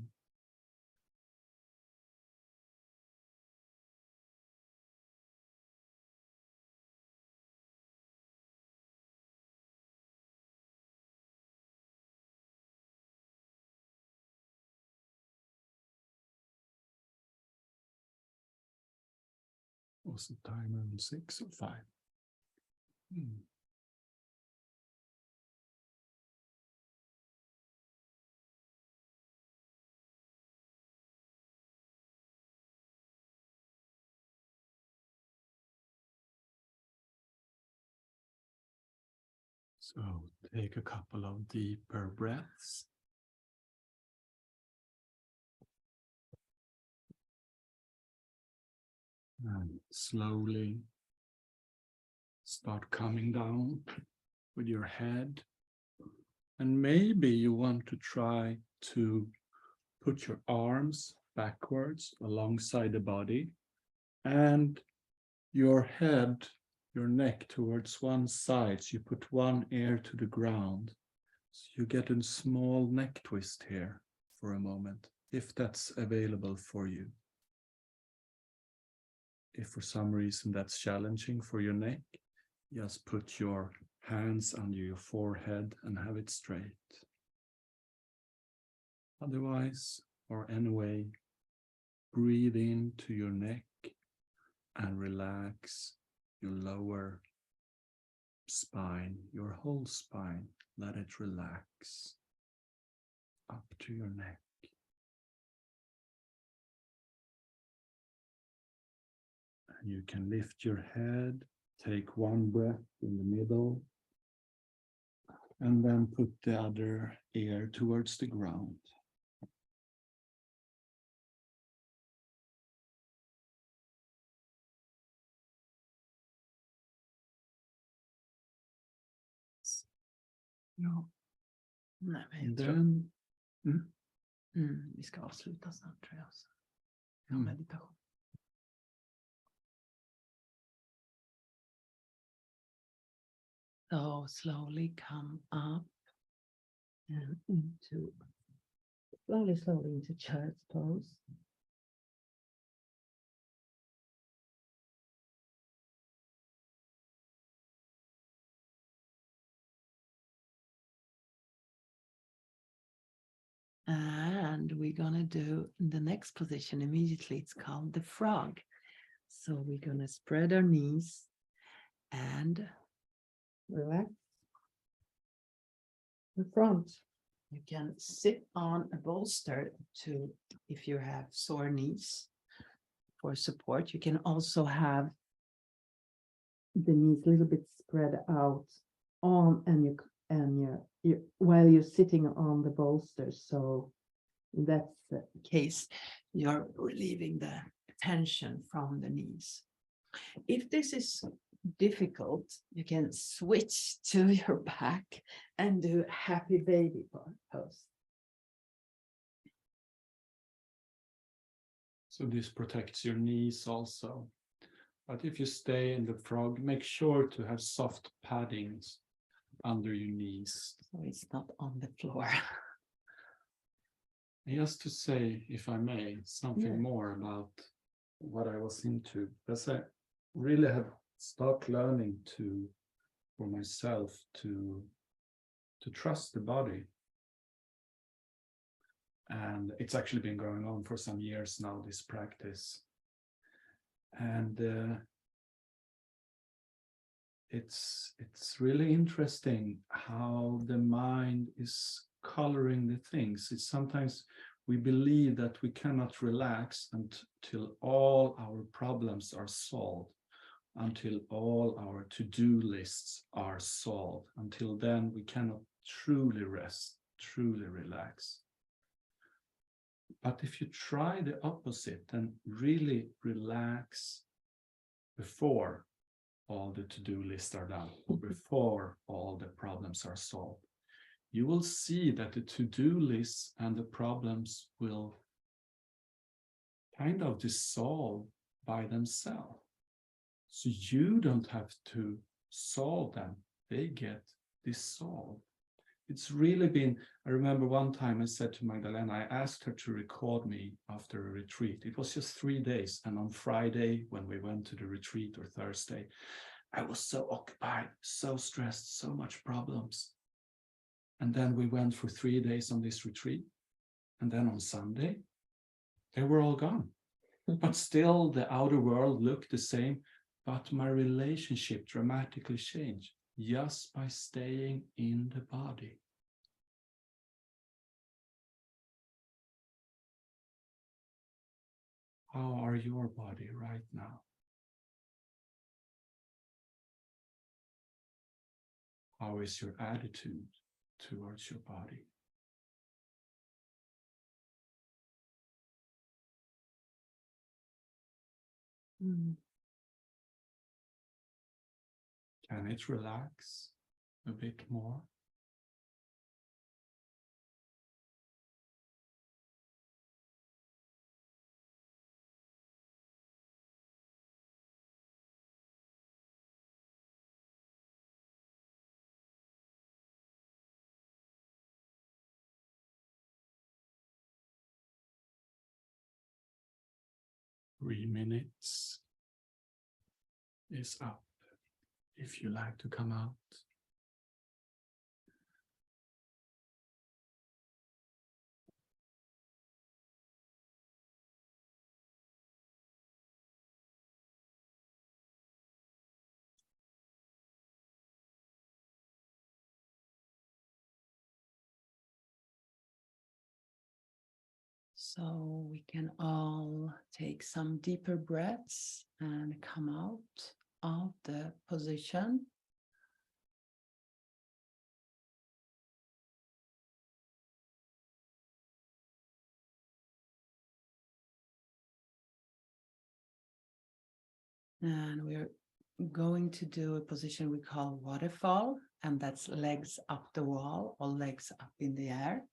Was the timer on 6 or 5? So take a couple of deeper breaths. And slowly start coming down with your head. And maybe you want to try to put your arms backwards alongside the body and your head, your neck towards one side. So you put one ear to the ground. So you get a small neck twist here for a moment, if that's available for you. If for some reason that's challenging for your neck, just put your hands under your forehead and have it straight. Otherwise, or anyway, breathe into your neck and relax your lower spine, your whole spine. Let it relax up to your neck. And you can lift your head, take one breath in the middle, and then put the other ear towards the ground. Ja. Nej, men jag tror... Then, vi ska avsluta snart, tror jag. Ja, meditation. So slowly come up and slowly into child's pose. And we're gonna do the next position immediately. It's called the frog. So we're gonna spread our knees and relax the front. You can sit on a bolster to, if you have sore knees, for support. You can also have the knees a little bit spread out on while you're sitting on the bolster. So in that case, you're relieving the tension from the knees. If this is difficult, you can switch to your back and do happy baby pose. So this protects your knees also. But if you stay in the frog, make sure to have soft paddings under your knees. So it's not on the floor. Just to say, if I may, something Yeah. more about what I was into, because I really have started learning for myself to trust the body. And it's actually been going on for some years now, this practice. And it's really interesting how the mind is coloring the things. It's sometimes we believe that we cannot relax until all our problems are solved, until all our to-do lists are solved. Until then, we cannot truly rest, truly relax. But if you try the opposite and really relax before all the to-do lists are done, before all the problems are solved, you will see that the to-do lists and the problems will kind of dissolve by themselves. So you don't have to solve them, they get dissolved. It's really been, I remember one time I said to Magdalena, I asked her to record me after a retreat. It was just 3 days. And on Friday, when we went to the retreat, or Thursday, I was so occupied, so stressed, so much problems. And then we went for 3 days on this retreat. And then on Sunday, they were all gone. But still the outer world looked the same, but my relationship dramatically changed just by staying in the body. How are your body right now? How is your attitude towards your body? Can it relax a bit more? Three minutes is up. If you like to come out. So we can all take some deeper breaths and come out of the position. And we're going to do a position we call waterfall, and that's legs up the wall or legs up in the air.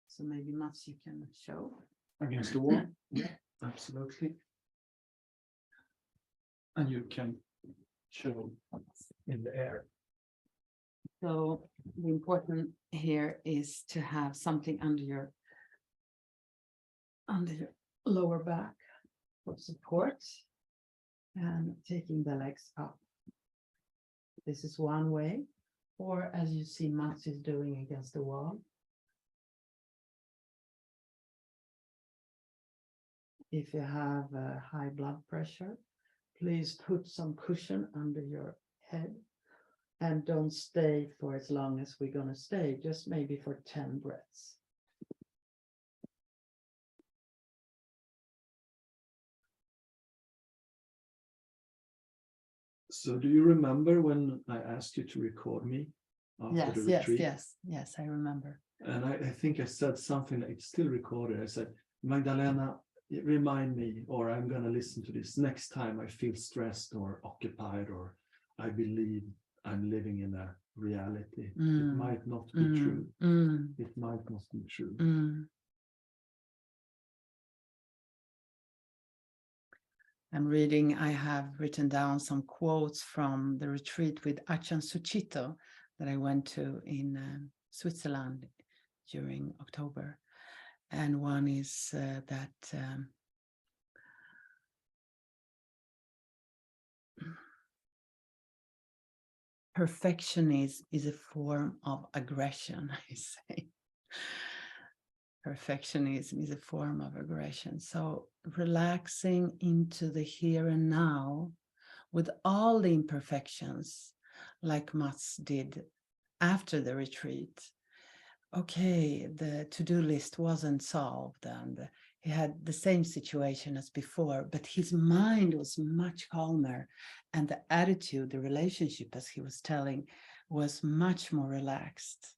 So maybe Mats, you can show. Against the wall? Yeah, absolutely. And you can show in the air. So the important here is to have something under your lower back for support and taking the legs up. This is one way, or as you see Mats is doing against the wall. If you have high blood pressure, please put some cushion under your head and don't stay for as long as we're going to stay, just maybe for 10 breaths. So do you remember when I asked you to record me after the retreat? Yes, I remember. And I think I said something that it's still recorded. I said, Magdalena, remind me, or I'm going to listen to this next time I feel stressed or occupied, or I believe I'm living in a reality. It might not be true. It might not be true. I'm reading, I have written down some quotes from the retreat with Achan Suchito that I went to in Switzerland during October. And one is that perfectionism is a form of aggression, I say. Perfectionism is a form of aggression. So relaxing into the here and now with all the imperfections, like Mats did after the retreat. Okay, the to-do list wasn't solved and he had the same situation as before, but his mind was much calmer and the attitude, the relationship, as he was telling, was much more relaxed.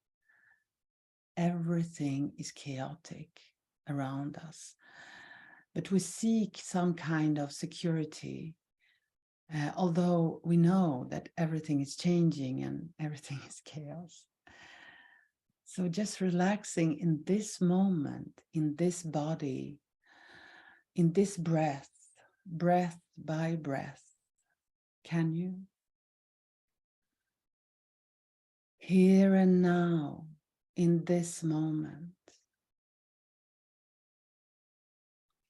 Everything is chaotic around us, but we seek some kind of security, although we know that everything is changing and everything is chaos. So just relaxing in this moment, in this body, in this breath, breath by breath. Can you? Here and now, in this moment.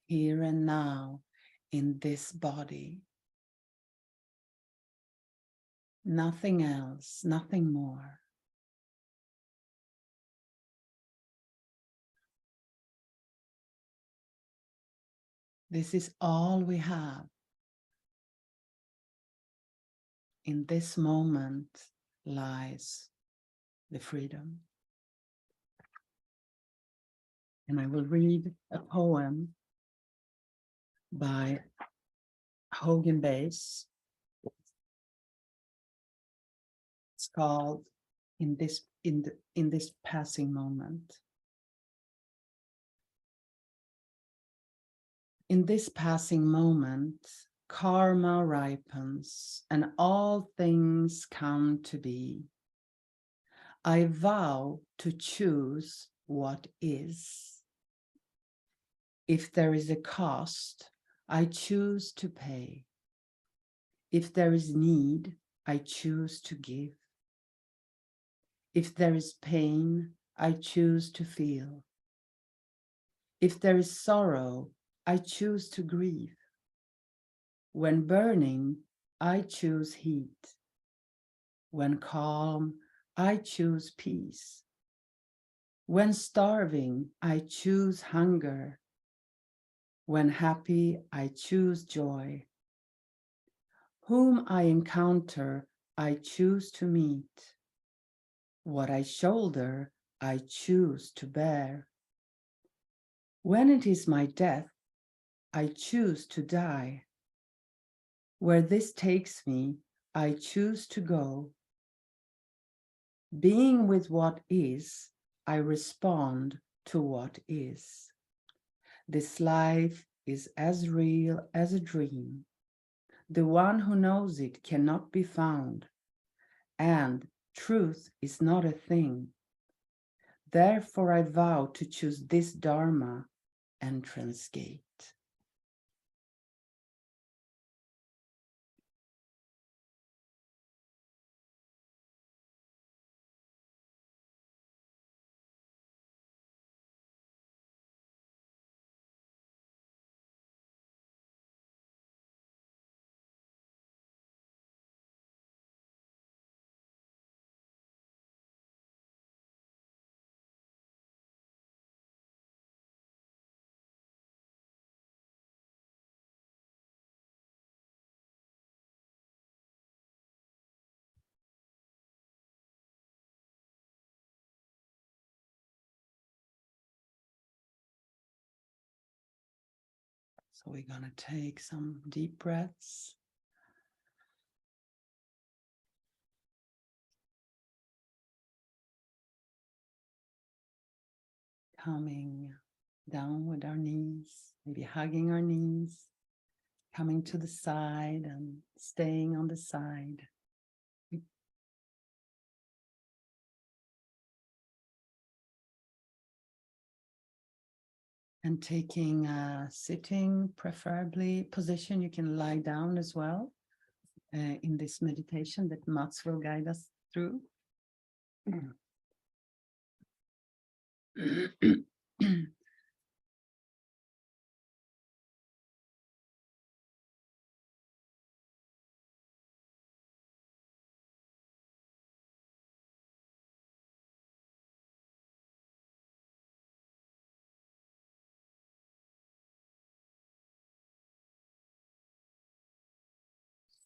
Here and now, in this body. Nothing else, nothing more. This is all we have. In this moment lies the freedom. And I will read a poem by Hogan Bass. It's called In this Passing Moment. In this passing moment, karma ripens and all things come to be. I vow to choose what is. If there is a cost, I choose to pay. If there is need, I choose to give. If there is pain, I choose to feel. If there is sorrow, I choose to grieve. When burning, I choose heat. When calm, I choose peace. When starving, I choose hunger. When happy, I choose joy. Whom I encounter, I choose to meet. What I shoulder, I choose to bear. When it is my death, I choose to die. Where this takes me, I choose to go. Being with what is, I respond to what is. This life is as real as a dream. The one who knows it cannot be found, and truth is not a thing. Therefore, I vow to choose this Dharma, entrance gate. So we're going to take some deep breaths. Coming down with our knees, maybe hugging our knees, coming to the side and staying on the side. And taking a sitting, preferably position. You can lie down as well in this meditation that Mats will guide us through.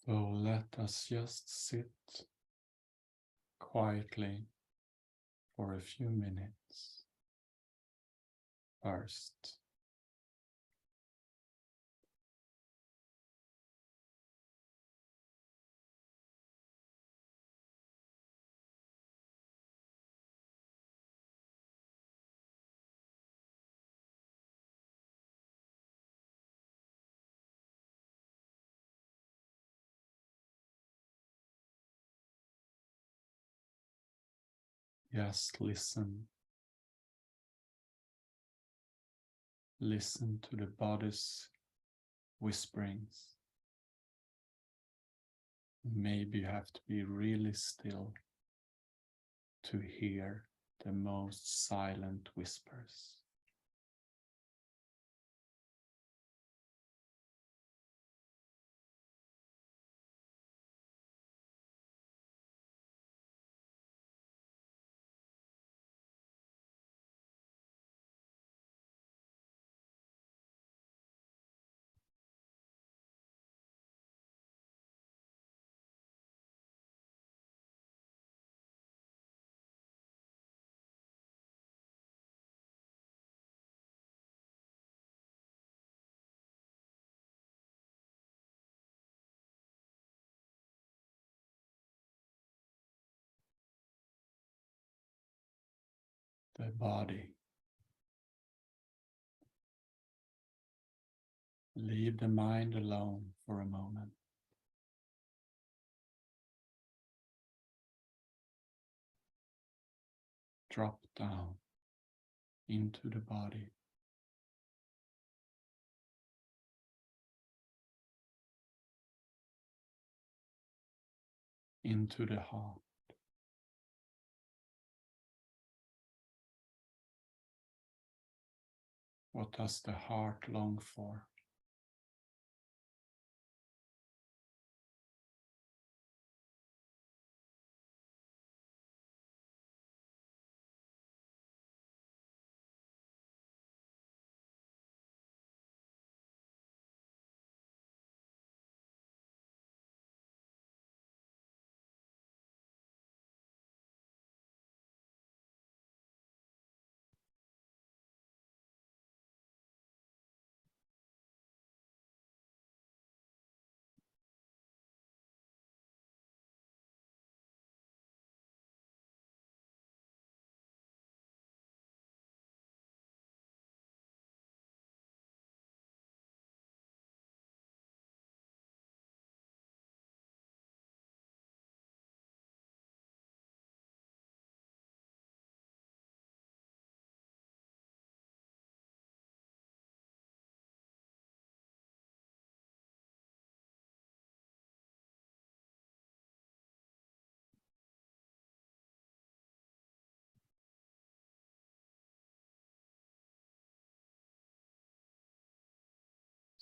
So let us just sit quietly for a few minutes first. Just listen. Listen to the body's whisperings. Maybe you have to be really still to hear the most silent whispers. The body. Leave the mind alone for a moment. Drop down into the body. Into the heart. What does the heart long for?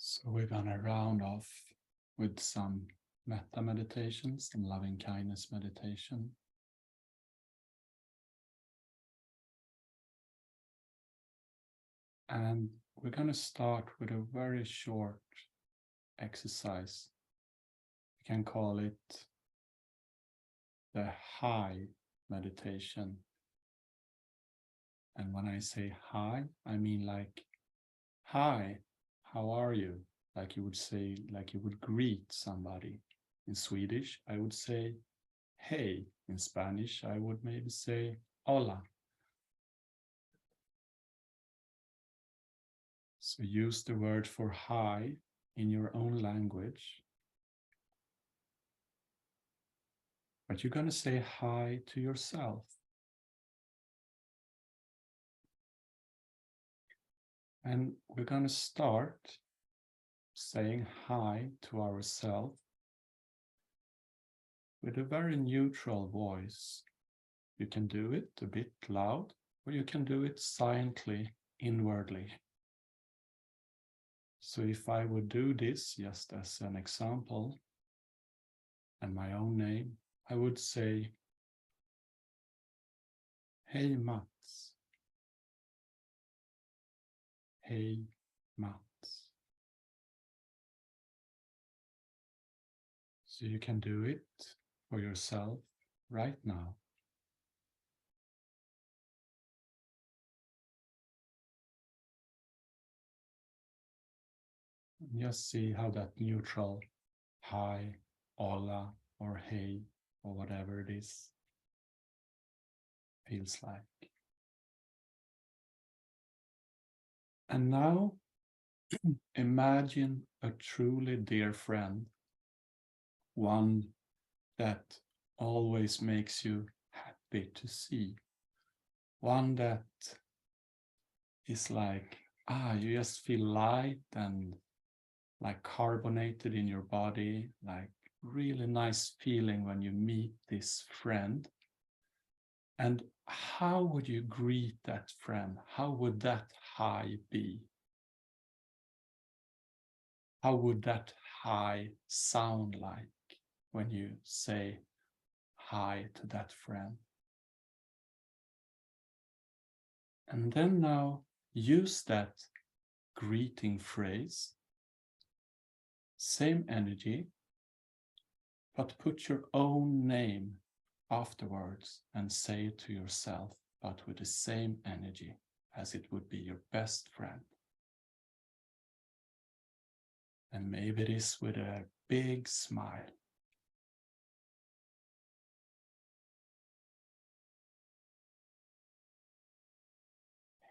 So we're gonna round off with some metta meditations and loving kindness meditation. And we're gonna start with a very short exercise. We can call it the hi meditation. And when I say hi, I mean like, hi, how are you? Like you would say, like you would greet somebody. In Swedish, I would say, hey. In Spanish, I would maybe say, hola. So use the word for high in your own language. But you're going to say hi to yourself. And we're going to start saying hi to ourselves with a very neutral voice. You can do it a bit loud, or you can do it silently, inwardly. So if I would do this just as an example, and my own name, I would say, "Hey Mats. Hey Mats." So you can do it for yourself right now. And just see how that neutral hi, hola, or hey, or whatever it is, feels like. And now imagine a truly dear friend, one that always makes you happy to see, one that is like, you just feel light and like carbonated in your body, like really nice feeling when you meet this friend. And how would you greet that friend? How would that hi be? How would that hi sound like when you say hi to that friend? And then now use that greeting phrase, same energy, but put your own name afterwards and say it to yourself, but with the same energy as it would be your best friend. And maybe it is with a big smile.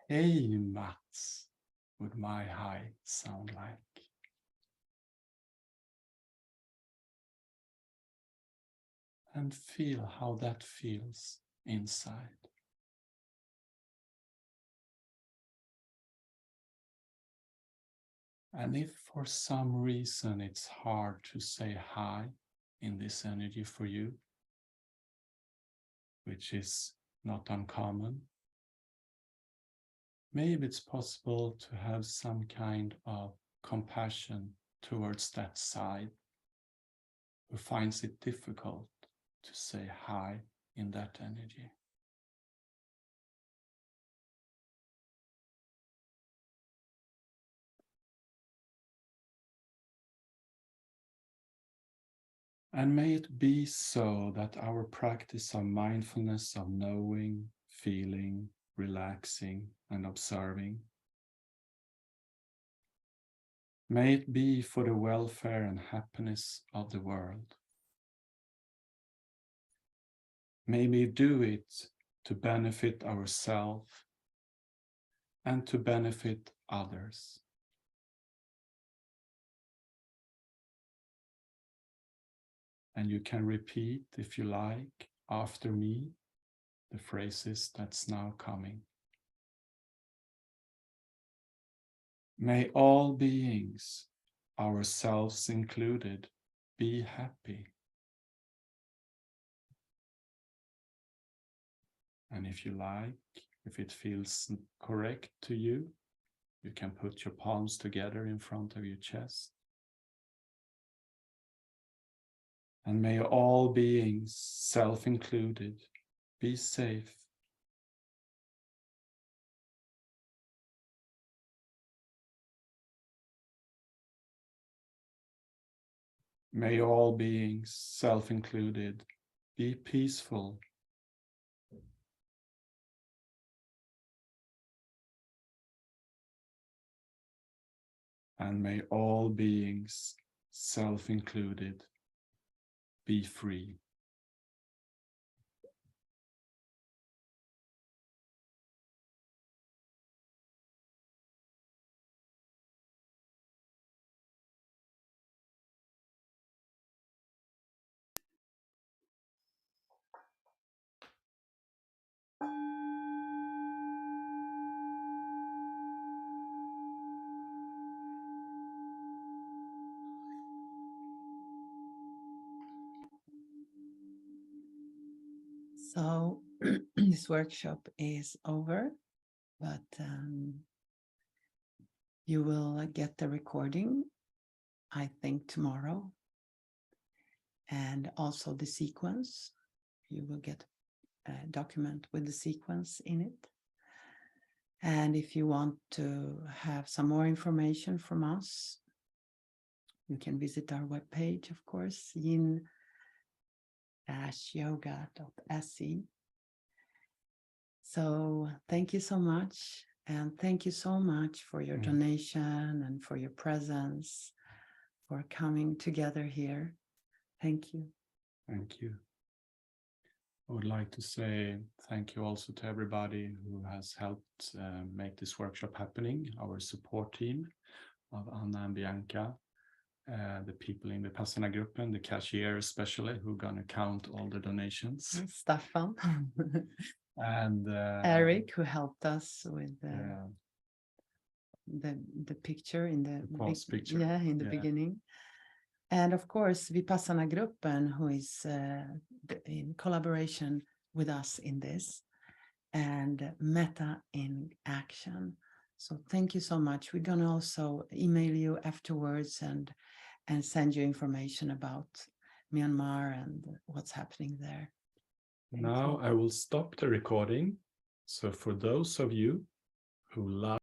Hey Mats, would my hi sound like. And feel how that feels inside. And if for some reason it's hard to say hi in this energy for you, which is not uncommon, maybe it's possible to have some kind of compassion towards that side who finds it difficult to say hi in that energy. And may it be so that our practice of mindfulness, of knowing, feeling, relaxing, and observing, may it be for the welfare and happiness of the world. May we do it to benefit ourselves and to benefit others. And you can repeat, if you like, after me, the phrases that's now coming. May all beings, ourselves included, be happy. And if you like, if it feels correct to you, you can put your palms together in front of your chest. And may all beings, self included, be safe. May all beings, self included, be peaceful. And may all beings, self included, be free. So this workshop is over, but you will get the recording, I think, tomorrow. And also the sequence. You will get a document with the sequence in it. And if you want to have some more information from us, you can visit our webpage, of course, yin-yoga.se. So thank you so much. And thank you so much for your donation and for your presence, for coming together here. Thank you. Thank you. I would like to say thank you also to everybody who has helped make this workshop happening, our support team of Anna and Bianca, the people in the Passana group, and the cashier especially, who are going to count all the donations. Staffan. And Eric, who helped us with the picture in the picture. Yeah, in the beginning. And of course, Vipassana Gruppen, who is in collaboration with us in this, and Metta In Action. So thank you so much. We're going to also email you afterwards and send you information about Myanmar and what's happening there. Now I will stop the recording. So for those of you who love